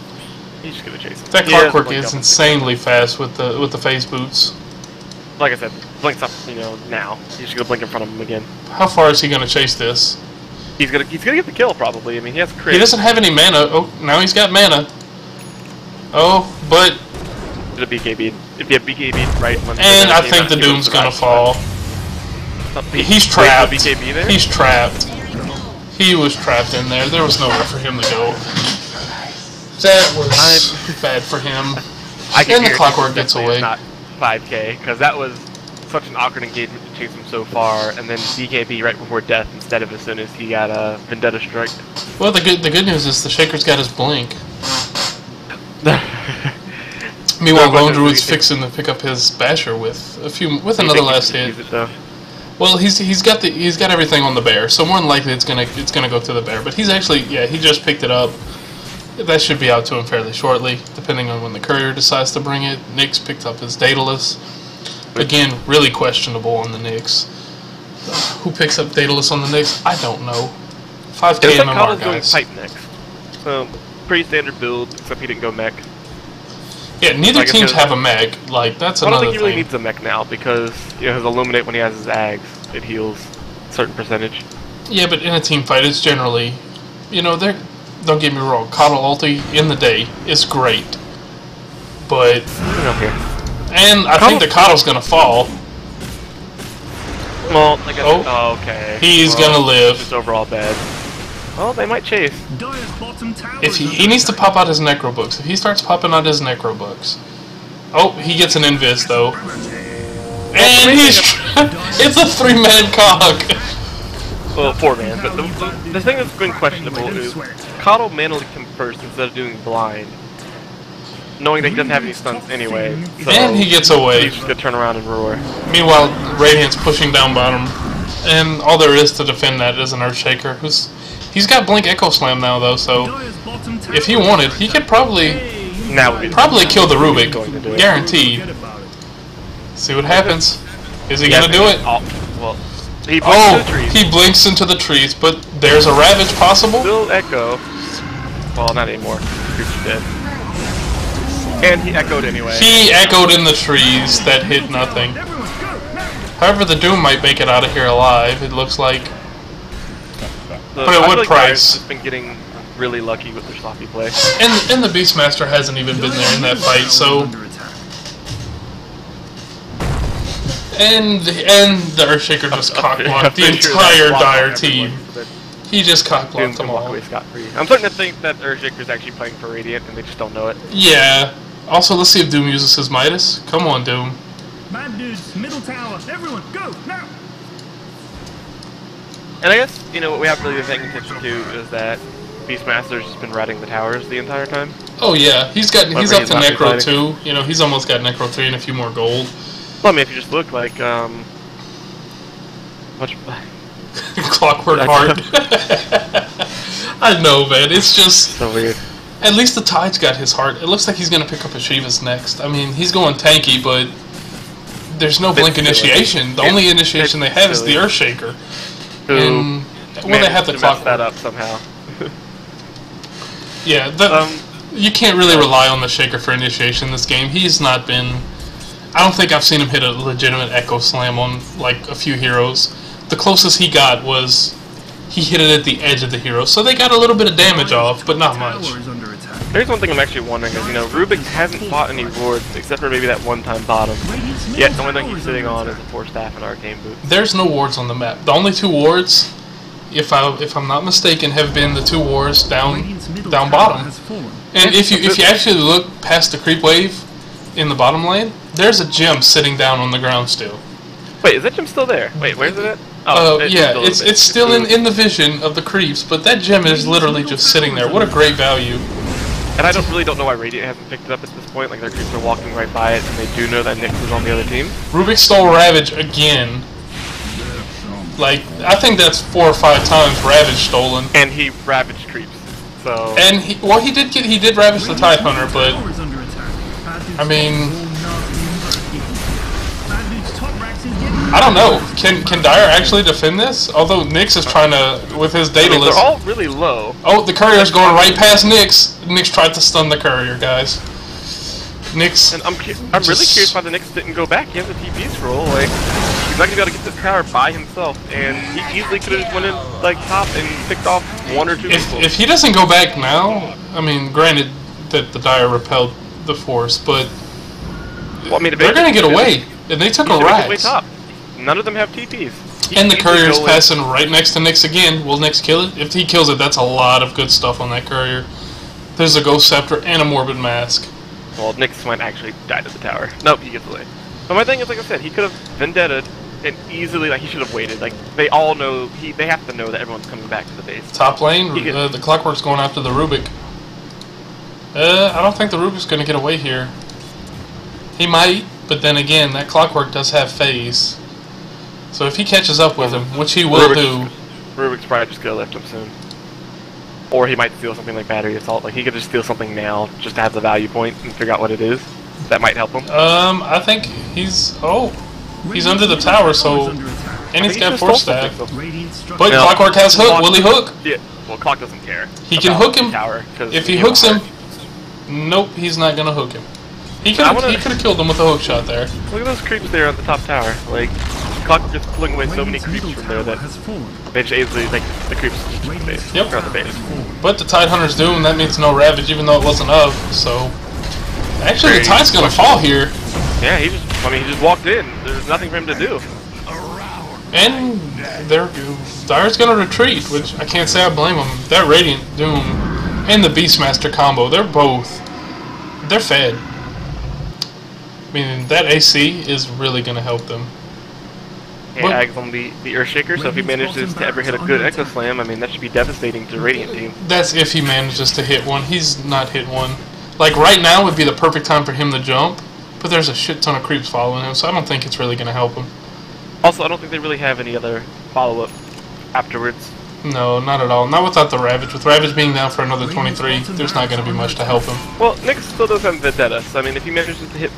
He's just gonna chase him. That Clockwork is insanely fast with the phase boots. Like I said, blinks up, now. He's just gonna blink in front of him again. How far is he gonna chase this? He's gonna get the kill probably. I mean, he has crit. He doesn't have any mana. Oh, now he's got mana. Oh, but It'd BKB. If you have BKB right when and I think the Doom's gonna fall. He's trapped. BKB there? He's trapped. He was trapped in there. There was nowhere for him to go. That was bad for him. And the Clockwork gets away. Not 5k, because that was such an awkward engagement to chase him so far, and then BKB right before death instead of as soon as he got a Vendetta Strike. Well, the good news is the Shaker's got his blink. Meanwhile, Lone Druid's fixing to pick up his Basher with another last hit. Well, he's got everything on the bear, so more than likely it's gonna go to the bear. But he's actually he just picked it up. That should be out to him fairly shortly, depending on when the courier decides to bring it. Nyx picked up his Daedalus. Again, really questionable on the Nyx. Who picks up Daedalus on the Nyx? I don't know. 5k MMR, guys. Pipe next. So, pretty standard build, except he didn't go mech. Yeah, neither teams have a mech. Like, that's another thing. I don't think he really needs a mech now, because his Illuminate, when he has his Ags, it heals a certain percentage. Yeah, but in a team fight, it's generally, don't get me wrong, Coddle ulti in the day is great, but and I think the Coddle's gonna fall. Well, I guess okay. He's gonna live. Just overall bad. Well, they might chase. If he needs to pop out his Necro books. If he starts popping out his Necro books, he gets an Invis though, and it's a 3-man cog. Well, 4-man, but the thing that's been questionable is Coddle managed to come first instead of doing blind, knowing that he doesn't have any stuns anyway. So and he gets away. He's just gonna turn around and roar. Meanwhile, Radiant's pushing down bottom, and all there is to defend that is an Earthshaker. He's got Blink Echo Slam now though, so if he wanted, he could probably kill the Rubik, guaranteed. See what happens. Is he gonna do it? Well. He blinks into the trees, but there's a Ravage possible? Still Echo. Well, not anymore. Creature's dead. And he echoed anyway. He echoed in the trees that hit nothing. However, the Doom might make it out of here alive, it looks like. But at what price? Just been getting really lucky with their sloppy play. And the Beastmaster hasn't even been there in that fight, so... And the Earthshaker just cockblocked the entire Dire team. He just cockblocked them all. I'm starting to think that Earthshaker's actually playing for Radiant and they just don't know it. Yeah. Also, let's see if Doom uses his Midas. Come on, Doom. Mad dudes, middle tower, everyone, go, now! And I guess, what we have really been paying attention to is that Beastmaster's just been ratting the towers the entire time. Oh yeah, he's up to Necro 2. He's almost got Necro 3 and a few more gold. Well, I mean, if you just look like, Clockwork Heart. I know, man. It's just so weird. At least the Tide's got his heart. It looks like he's gonna pick up a Shivas next. I mean, he's going tanky, but there's no Blink initiation. The only initiation they have is the Earthshaker. And when they have the Clockwork. That up somehow. Yeah, you can't really rely on the Shaker for initiation in this game. He's not been. I don't think I've seen him hit a legitimate Echo Slam on, like, a few heroes. The closest he got was he hit it at the edge of the hero, so they got a little bit of damage off, but not much. There's one thing I'm actually wondering is, Rubik hasn't fought any wards except for maybe that one-time bottom. Yet the only thing he's sitting on is a 4-staff and Arcane Boot. There's no wards on the map. The only 2 wards, if I'm not mistaken, have been the 2 wards down bottom. And if you actually look past the creep wave in the bottom lane, there's a gem sitting down on the ground still. Wait, is that gem still there? Wait, where's it at? Yeah, it's still in the vision of the creeps, but that gem is literally just sitting there. What a great value. And I really don't know why Radiant hasn't picked it up at this point. Like, their creeps are walking right by it, and they do know that Nyx is on the other team. Rubik stole Ravage again. Like, I think that's 4 or 5 times Ravage stolen. And he ravaged creeps. So. And he did ravage the Tide Hunter, but I mean, I don't know. Can Dire actually defend this? Although Nyx is trying to with his data list. They're all really low. Oh, the courier's going right past Nyx. Nyx tried to stun the courier, guys. Nyx. And I'm really curious why the Nyx didn't go back. He has a TP scroll. Like, he's not gonna be able to get this tower by himself, and he easily could have just went in like top and picked off 1 or 2 people. If he doesn't go back now, I mean, granted that the Dire repelled the force, but well, I mean, they're gonna get away, and they took a Rax. None of them have TPs. And the courier's passing right next to Nyx again. Will Nyx kill it? If he kills it, that's a lot of good stuff on that courier. There's a Ghost Scepter and a Morbid Mask. Well, Nyx might actually die to the tower. Nope, he gets away. But my thing is, like I said, he could have Vendetta and easily, like, he should have waited. Like, they all know, they have to know that everyone's coming back to the base. Top lane, the Clockwork's going after the Rubik. I don't think the Rubik's going to get away here. He might, but then again, that Clockwork does have phase. So if he catches up with him, which he will do... Rubik's probably just going to left him soon. Or he might steal something like Battery Assault. Like, he could just steal something now, just to have the value point and figure out what it is. That might help him. I think he's... Oh, he's under the tower, so... And he's got Force Staff. But Clockwork has Hook. Will he hook? Yeah, well, Clock doesn't care. He can hook him. If he hooks him... Nope, he's not going to hook him. He could have killed him with a hook shot there. Look at those creeps there at the top tower. Like, Clock just pulling away so many creeps from there that they just easily, like, the creeps just the base. Yep. Around the base. But the Tide Hunter's doomed. That means no Ravage, even though it wasn't of. So, actually, the Tide's gonna fall here. Yeah, he just walked in. There's nothing for him to do. And Dire's gonna retreat, which I can't say I blame him. That Radiant Doom and the Beastmaster combo, they're fed. I mean, that AC is really gonna help them. Yeah, Ag's on the Earthshaker, so if he manages to ever hit a good Echo Slam, I mean, that should be devastating to the Radiant team. That's if he manages to hit one. He's not hit one. Like, right now would be the perfect time for him to jump, but there's a shit ton of creeps following him, so I don't think it's really going to help him. Also, I don't think they really have any other follow-up afterwards. No, not at all. Not without the Ravage. With Ravage being down for another 23, there's not going to be much to help him. Well, Nyx still does have Vendetta, so I mean, if he manages to hit,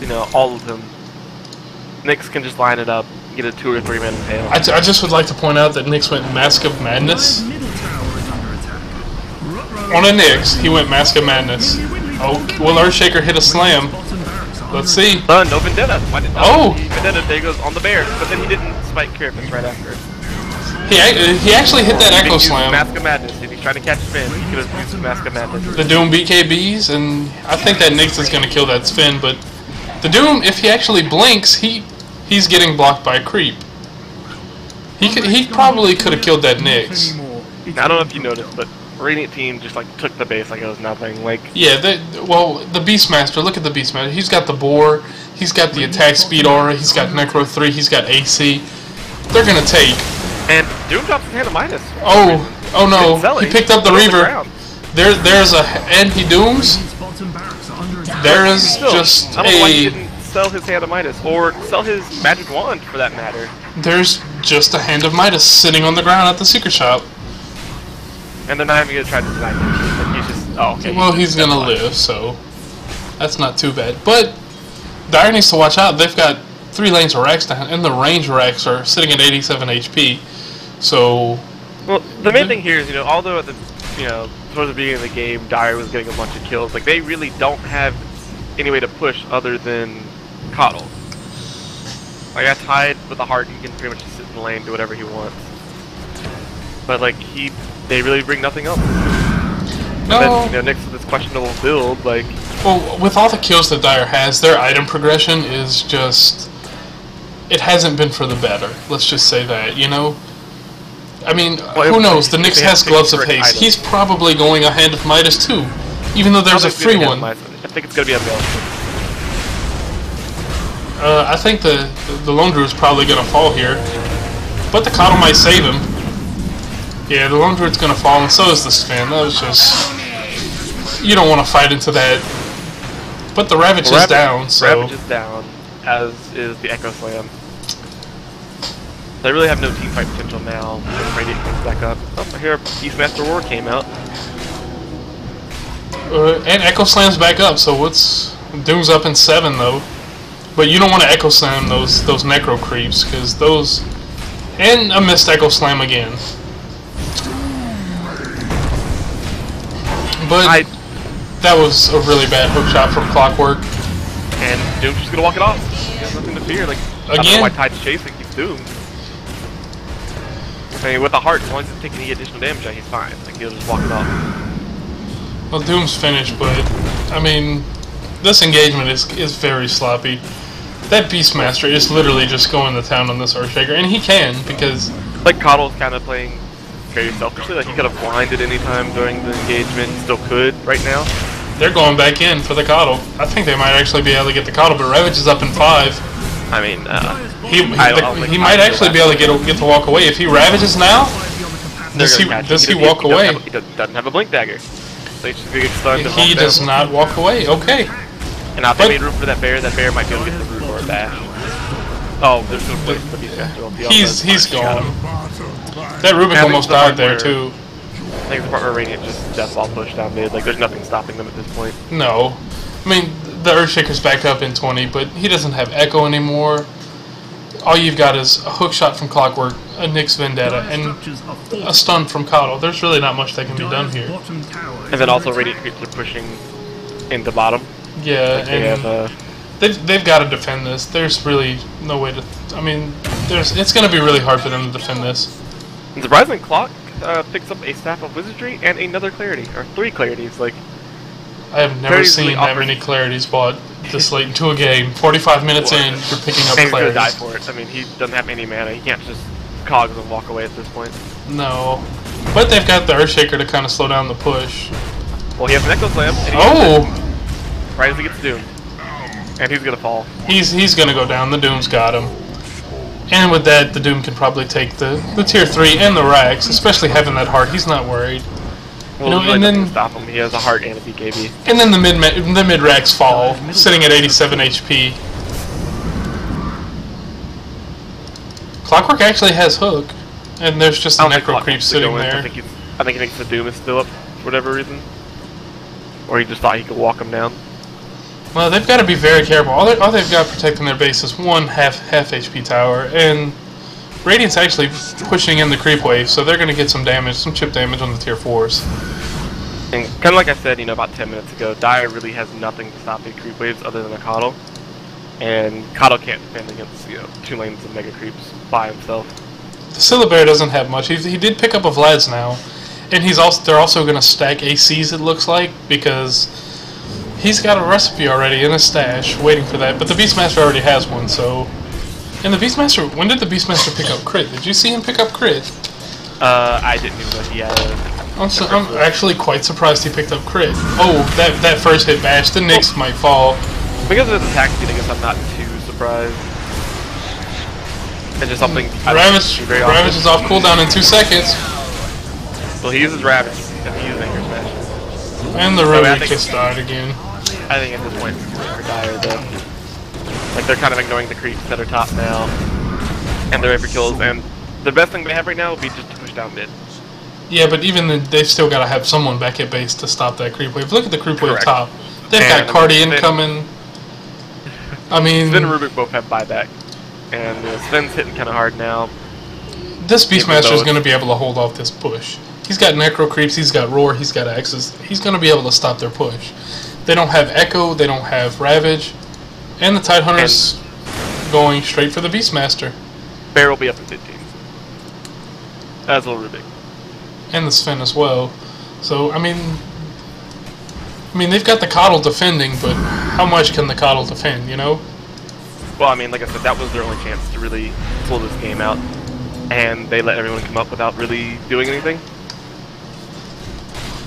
you know, all of them, Nyx can just line it up, get a 2 or 3 man tail. I just would like to point out that Nyx went Mask of Madness. On a Nyx, he went Mask of Madness. Oh, will Earthshaker hit a slam? Let's see. No Vendetta. Why did Vendetta? There goes on the bear, but then he didn't spike Carapace right after. He actually hit that Echo Slam. Mask of Madness. If he's trying to catch Spin, he could have used Mask of Madness. The Doom BKBs, and I think that Nyx is going to kill that Spin, but the Doom, if he actually blinks, he's getting blocked by a creep. He probably could have killed that Nyx. I don't know if you noticed, but Radiant team just like took the base like it was nothing. Like, yeah, the Beastmaster. Look at the Beastmaster. He's got the Boar. He's got the attack speed aura. He's got Necro 3. He's got AC. They're gonna take. And Doom drops his hand of Midas. Oh no! He picked up the Reaver. There's a and he dooms. There is just I don't know why he didn't sell his hand of Midas or sell his magic wand for that matter. There's just a hand of Midas sitting on the ground at the secret shop. And they're not even gonna try to deny him. Like, he's just okay. Well, he's gonna live, so that's not too bad. But Dire needs to watch out. They've got 3 lanes of racks down, and the range racks are sitting at 87 HP. So, well, the main thing here is, you know, although at the, you know, towards the beginning of the game, Dire was getting a bunch of kills. Like, they really don't have any way to push other than Coddle. Like, I tied with a heart, he can pretty much just sit in the lane, do whatever he wants. But like they really bring nothing up. No. And then, you know, next to this questionable build, like. Well, with all the kills that Dire has, their item progression is just. It hasn't been for the better. Let's just say that, you know. I mean, well, who knows? The Nyx has Gloves of Haste. Item. He's probably going a Hand of Midas too, even though there's a free one. I think it's gonna be a build. I think the Lone Druid is probably gonna fall here. But the Coddle might save him. Yeah, the Lone Druid's gonna fall, and so is the Sven. That was just... You don't want to fight into that. But the Ravage is down, so... Ravage is down, as is the Echo Slam. They really have no team fight potential now. Radiant comes back up. Oh, I hear Beastmaster War came out. And Echo Slam's back up, so what's... Doom's up in 7, though. But you don't want to Echo Slam those Necro Creeps, because those... And a missed Echo Slam again. But that was a really bad hook shot from Clockwork. And Doom's just gonna walk it off. He has nothing to fear. Like, I don't know why Tide's chasing. He's doomed. I mean, with the heart, as long as he doesn't take any additional damage, he's fine. Like, he'll just walk it off. Well, Doom's finished, but I mean, this engagement is very sloppy. That Beastmaster is literally just going to town on this Earthshaker, and he can, because... Like, Coddle's kind of playing very selfishly. Like, he could have blinded any time during the engagement. He still could right now. They're going back in for the Coddle. I think they might actually be able to get the Coddle, but Ravage is up in 5. I mean, he might actually be able to get the walk away. If he Ravages now, does he walk away? He doesn't have a Blink Dagger. So he's just going to get stunned. He does not walk away. Okay. And now if they made room for that bear might be able to get the root or a bash. Oh, there's no place to be. He's gone. That Rubik almost died there too. I think the part where Radiant just death ball push down mid. Like, there's nothing stopping them at this point. No. I mean, the Earthshaker's back up in 20, but he doesn't have Echo anymore. All you've got is a hook shot from Clockwork, a Nyx Vendetta, and a stun from Coddle. There's really not much that can be done here. And then also Radiant creeps are pushing into bottom. Yeah, like and they've got to defend this. There's really no way to... I mean, it's going to be really hard for them to defend this. And surprisingly, Clock picks up a Staff of Wizardry and another Clarity, or 3 Clarities. Like, I have never seen that many Clarities bought this late into a game. 45 minutes in, you're picking up Clarities. He's going to die for it. I mean, he doesn't have any mana. He can't just cogs and walk away at this point. No. But they've got the Earthshaker to kind of slow down the push. Well, he has an Echo Slam. Oh! Right as he gets Doom. And he's going to fall. He's going to go down. The Doom's got him. And with that, the Doom can probably take the tier 3 and the Rags, especially having that heart. He's not worried. Well, and then stop him. He has a heart and a BKB. And then the mid Rags fall, sitting at 87 HP. Clockwork actually has hook, and there's just a Necro Creep sitting there. I think he thinks the Doom is still up for whatever reason, or he just thought he could walk him down. Well, they've got to be very careful. All they've got protecting their base is one half HP tower, and Radiant's actually pushing in the creep wave, so they're going to get some damage, some chip damage on the tier 4s. And kind of like I said, about 10 minutes ago, Dire really has nothing to stop the creep waves other than a Coddle, and Coddle can't defend against 2 lanes of mega creeps by himself. The Syllabear doesn't have much. He did pick up a Vlad's now, and they're also going to stack ACs. It looks like, because he's got a recipe already in his stash, waiting for that. But the Beastmaster already has one, so. And the Beastmaster, when did the Beastmaster pick up crit? Did you see him pick up crit? I didn't even know he had I'm actually quite surprised he picked up crit. Oh, that first hit bash, the Nyx might fall. Because of his attack speed, I guess I'm not too surprised. It's just something Ravage is off cooldown in 2 seconds. Well, he uses Ravage, and he uses Anchor Smash. And the Rubik just died again. I think at this point, it's for Dire, though. Like, they're kind of ignoring the creeps that are top now, and their every kills, and the best thing they have right now would be just to push down mid. Yeah, but even then, they've still got to have someone back at base to stop that creep wave. Look at the creep wave top. They've got Cardi incoming. I mean... Sven and Rubik both have buyback, and Sven's hitting kind of hard now. This Beastmaster is going to be able to hold off this push. He's got Necro Creeps, he's got Roar, he's got Axes. He's going to be able to stop their push. They don't have Echo, they don't have Ravage, and the Tidehunter's going straight for the Beastmaster. Bear will be up in 15. As will Rubik. And the Sven as well. So, I mean, they've got the Coddle defending, but how much can the Coddle defend, you know? Well, I mean, like I said, that was their only chance to really pull this game out. And they let everyone come up without really doing anything.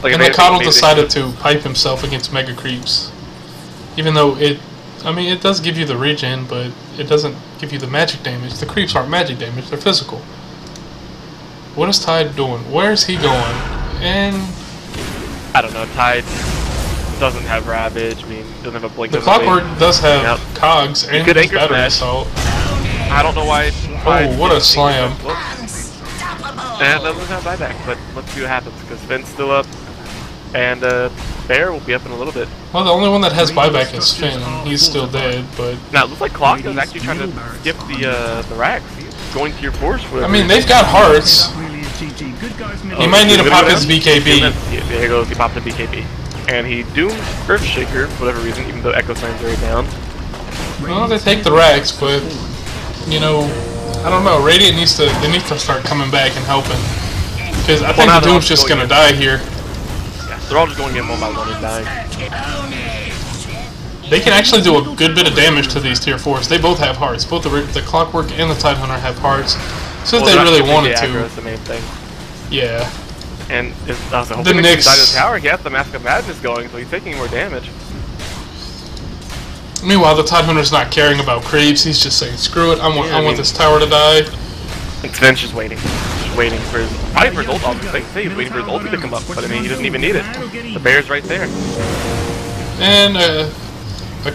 Like, and the Coddle decided to pipe himself against Mega Creeps. Even though it does give you the regen, but it doesn't give you the magic damage. The creeps aren't magic damage, they're physical. What is Tide doing? Where's he going? And I don't know. Tide doesn't have Ravage. I mean, doesn't have a blink. the Clockwork does have cogs and could his anchor battery smash. assault. I don't know why. Oh, what a slam! And that doesn't have buyback, but let's see what happens because Finn's still up, and Bear will be up in a little bit. Well, the only one that has buyback is Finn. He's still dead, but Now it looks like Clock is actually trying to skip the racks. He's going to your force. I mean they've got hearts. He might need to pop his BKB. Yeah, there he goes. He popped a BKB, and he doomed Earthshaker for whatever reason, even though Echo Sign's already down. Well, they take the racks, but you know, I don't know. Radiant needs to start coming back and helping because I think the Doom's just gonna die here. Yeah, they're all just going in one by one and dying. They can actually do a good bit of damage to these tier 4s. They both have hearts. Both the Clockwork and the Tidehunter have hearts. So if they really wanted to. That's the main thing. Yeah. And hopefully the Nyx inside the tower, he has the Mask of Madness going, so he's taking more damage. Meanwhile, the Tidehunter's not caring about creeps. He's just saying, "Screw it! I want this tower to die." And Sven's just waiting. Just waiting for his probably for his ult. I was going to say he's waiting for his ulti to come up, but I mean he doesn't even need it. The Bear's right there. And a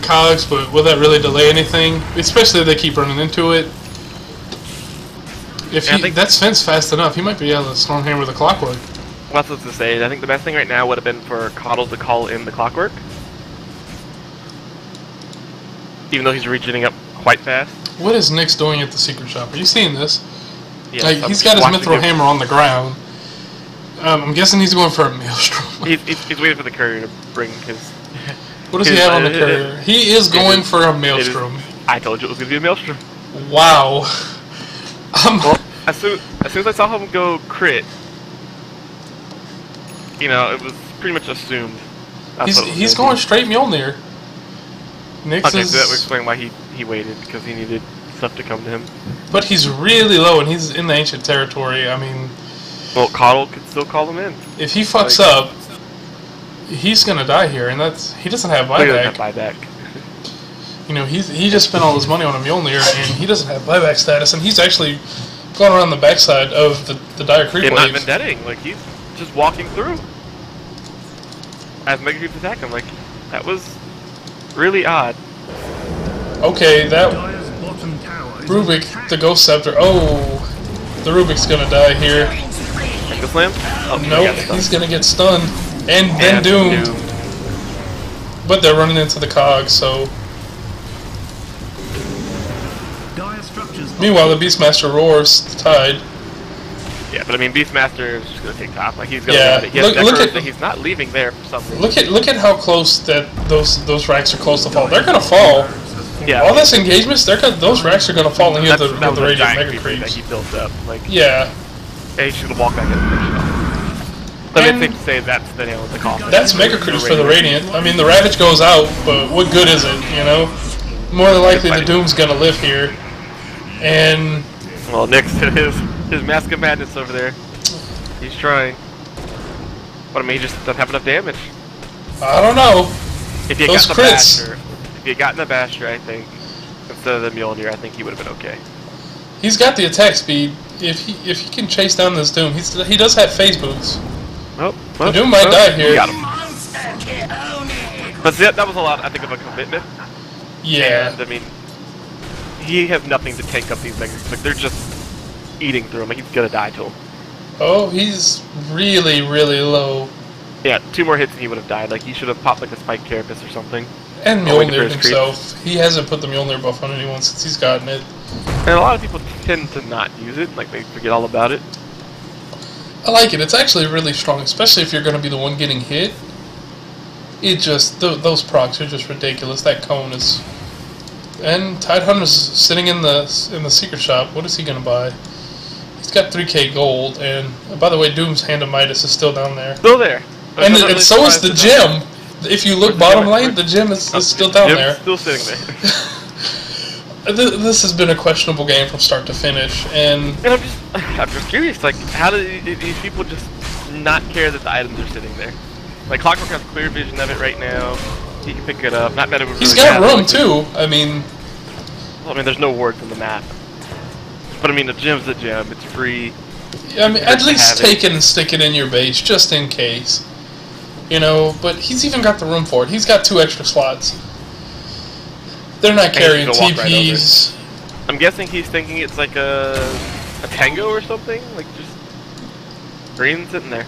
cogs, but will that really delay anything? Especially if they keep running into it. If that's Fence fast enough, he might be able to Stormhammer the Clockwork. Well, that's what to say. I think the best thing right now would have been for Coddle to call in the Clockwork, even though he's regenerating up quite fast. What is Nyx doing at the secret shop? Are you seeing this? Yes, like, he's got his Mithril Hammer on the ground. I'm guessing he's going for a Maelstrom. he's waiting for the courier to bring his. What does he have on the courier? He is going for a Maelstrom. I told you it was going to be a Maelstrom. Wow. Well, as soon as I saw him go crit, you know, it was pretty much assumed. He's going straight Mjolnir. Nyx okay, is... so that would explain why he waited, because he needed stuff to come to him. But he's really low, and he's in the ancient territory. I mean... Well, Coddle could still call him in. If he fucks up, he's gonna die here, and he doesn't have buyback. He doesn't have buyback. You know, he just spent all his money on a Mjolnir, and he doesn't have buyback status, and he's actually going around the backside of the dire creep waves. waves. Not vendetting, like he's just walking through. As Mega Creeps attack him, like that was really odd. Okay, that Rubik, the Ghost Scepter. Oh, the Rubik's gonna die here. Echo Slam? Oh, nope, he's gonna get stunned and then doomed. But they're running into the cogs, so. Meanwhile, the Beastmaster roars the Tide. Yeah, but I mean, Beastmaster is just gonna take top. Like he's gonna. He's not leaving there for some reason. Look at how close that those racks are close to fall. They're gonna fall. Yeah. All this engagements, those racks are gonna fall and hit the Radiant Mega Creeps that Creeps. he built up. Like yeah. He should have walked back in the picture. But it's safe to say that's the nail in the coffin. That's Mega Creeps for the Radiant. I mean, the Ravage goes out, but what good is it? You know, more than likely the Doom's gonna live here. And well, next to his Mask of Madness over there, he's trying. But I mean, he just doesn't have enough damage. I don't know. If he those got crits. The Basher, if he had gotten the Basher, I think instead of the Mjolnir, I think he would have been okay. He's got the attack speed. If he can chase down this Doom, he does have phase boots. Well, the Doom might die here. He got him. But see, that was a lot, I think, of a commitment. Yeah. And I mean, he has nothing to take up these Mega. Like they're just eating through him. Like he's gonna die to him. Oh, he's really, really low. Yeah, 2 more hits and he would have died. Like he should have popped like a Spike Carapace or something. And Mjolnir himself. He hasn't put the Mjolnir buff on anyone since he's gotten it. And a lot of people tend to not use it. Like they forget all about it. I like it. It's actually really strong, especially if you're going to be the one getting hit. It just those procs are just ridiculous. That cone is. And Tidehunter's sitting in the secret shop. What is he going to buy? He's got 3k gold, and by the way, Doom's Hand of Midas is still down there. Still there. And so is the gem. If you look bottom lane, the gem is still down there. Still sitting there. This has been a questionable game from start to finish, and I'm just curious. Like, how do these people just not care that the items are sitting there? Like Clockwork has clear vision of it right now. He can pick it up. Not that it would. He's got room too. I mean, there's no wards on the map. But I mean, the gem's a gem. It's free. I mean, at least take it and stick it in your base, just in case. You know, but he's even got the room for it. He's got 2 extra slots. They're not carrying TPs. Right, I'm guessing he's thinking it's like a tango or something, like just green sitting there.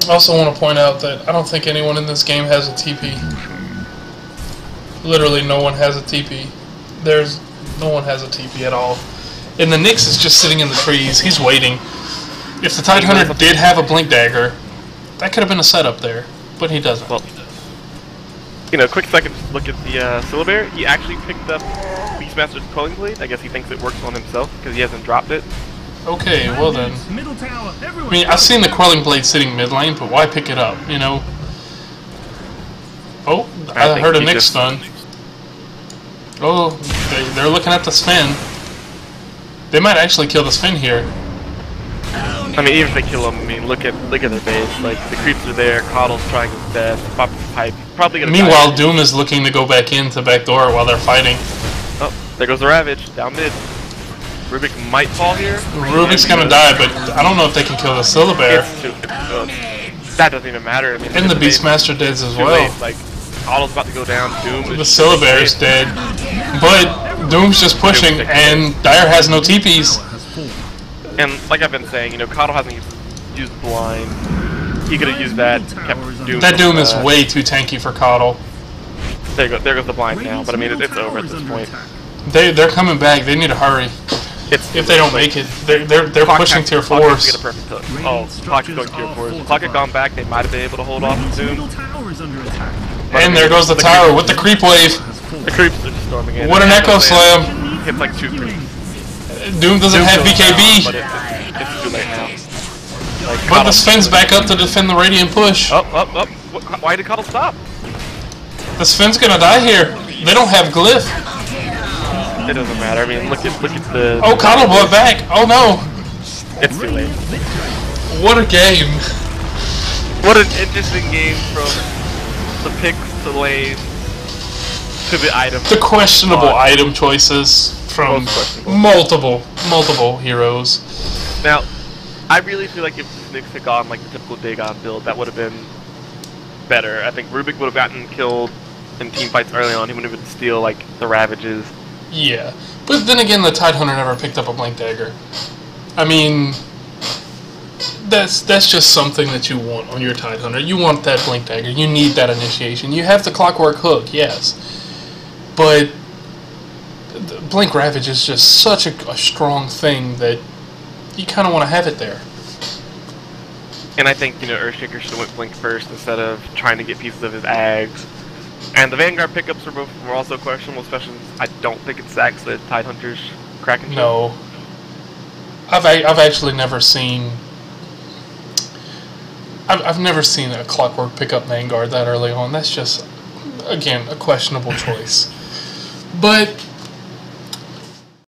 I also want to point out that I don't think anyone in this game has a TP. Literally, no one has a TP. No one has a TP at all. And the Nyx is just sitting in the trees. He's waiting. If the Tidehunter did have a Blink Dagger, that could have been a setup there, but he doesn't. Well, you know, quick second look at the Syllabear. He actually picked up Beastmaster's Quelling Blade. I guess he thinks it works on himself because he hasn't dropped it. Okay, well then. Middle tower, everyone. I mean, I've seen the Quelling Blade sitting mid lane, but why pick it up, you know? Oh, I heard a Nyx stun. Oh, they're looking at the Sven. They might actually kill the Sven here. I mean, even if they kill him, I mean, look at their base. Like, the creeps are there, Coddle's trying his best, Pop his pipe, probably gonna Meanwhile, Doom is looking to go back into backdoor while they're fighting. Oh, there goes the Ravage, down mid. Rubik might fall here. Rubik's gonna die, but I don't know if they can kill the Syllabear. That doesn't even matter. I mean, and the Beastmaster dead as well. Late. Like, Coddle's about to go down, Doom the Syllabear's dead. But Doom's just pushing, and Dire has no TPs. And like I've been saying, you know, Coddle hasn't used blind. He could have used that. Kept Doom. That Doom is way too tanky for Coddle. There goes the blind now. But I mean, it's over at this point. They're coming back. They need to hurry. If they don't make it, they're pushing tier 4s. Get a perfect hook. Oh, Clock is going tier 4s. If Clock had gone back, they might have been able to hold off Doom. And there goes the tower with the creep wave. The creeps are just storming in. What an Echo Slam! Hits like 2 creeps. Doom doesn't have BKB. But it's too late now. Like, but the Sven's back up to defend the Radiant push. Up. Why did Coddle stop? The Sven's gonna die here. They don't have Glyph. It doesn't matter. I mean, look at the. Oh, Coddle brought back. Oh no. It's too late. What a game. What an interesting game from the picks to lane to the items. The questionable item choices from multiple heroes. Now, I really feel like if Nyx had gone like the typical Dagon build, that would have been better. I think Rubik would have gotten killed in team fights early on. He wouldn't even steal like the Ravages. Yeah, but then again, the Tidehunter never picked up a Blink Dagger. I mean, that's just something that you want on your Tidehunter. You want that Blink Dagger. You need that initiation. You have the Clockwork Hook, yes, but Blink Ravage is just such a strong thing that you kind of want to have it there. And I think, you know, Earthshaker should have went Blink first instead of trying to get pieces of his Ags. And the Vanguard pickups were also questionable, especially since I don't think it sacks the Tidehunter's Kraken. No. I've actually never seen... I've never seen a Clockwork pick up Vanguard that early on. That's just, again, a questionable choice. But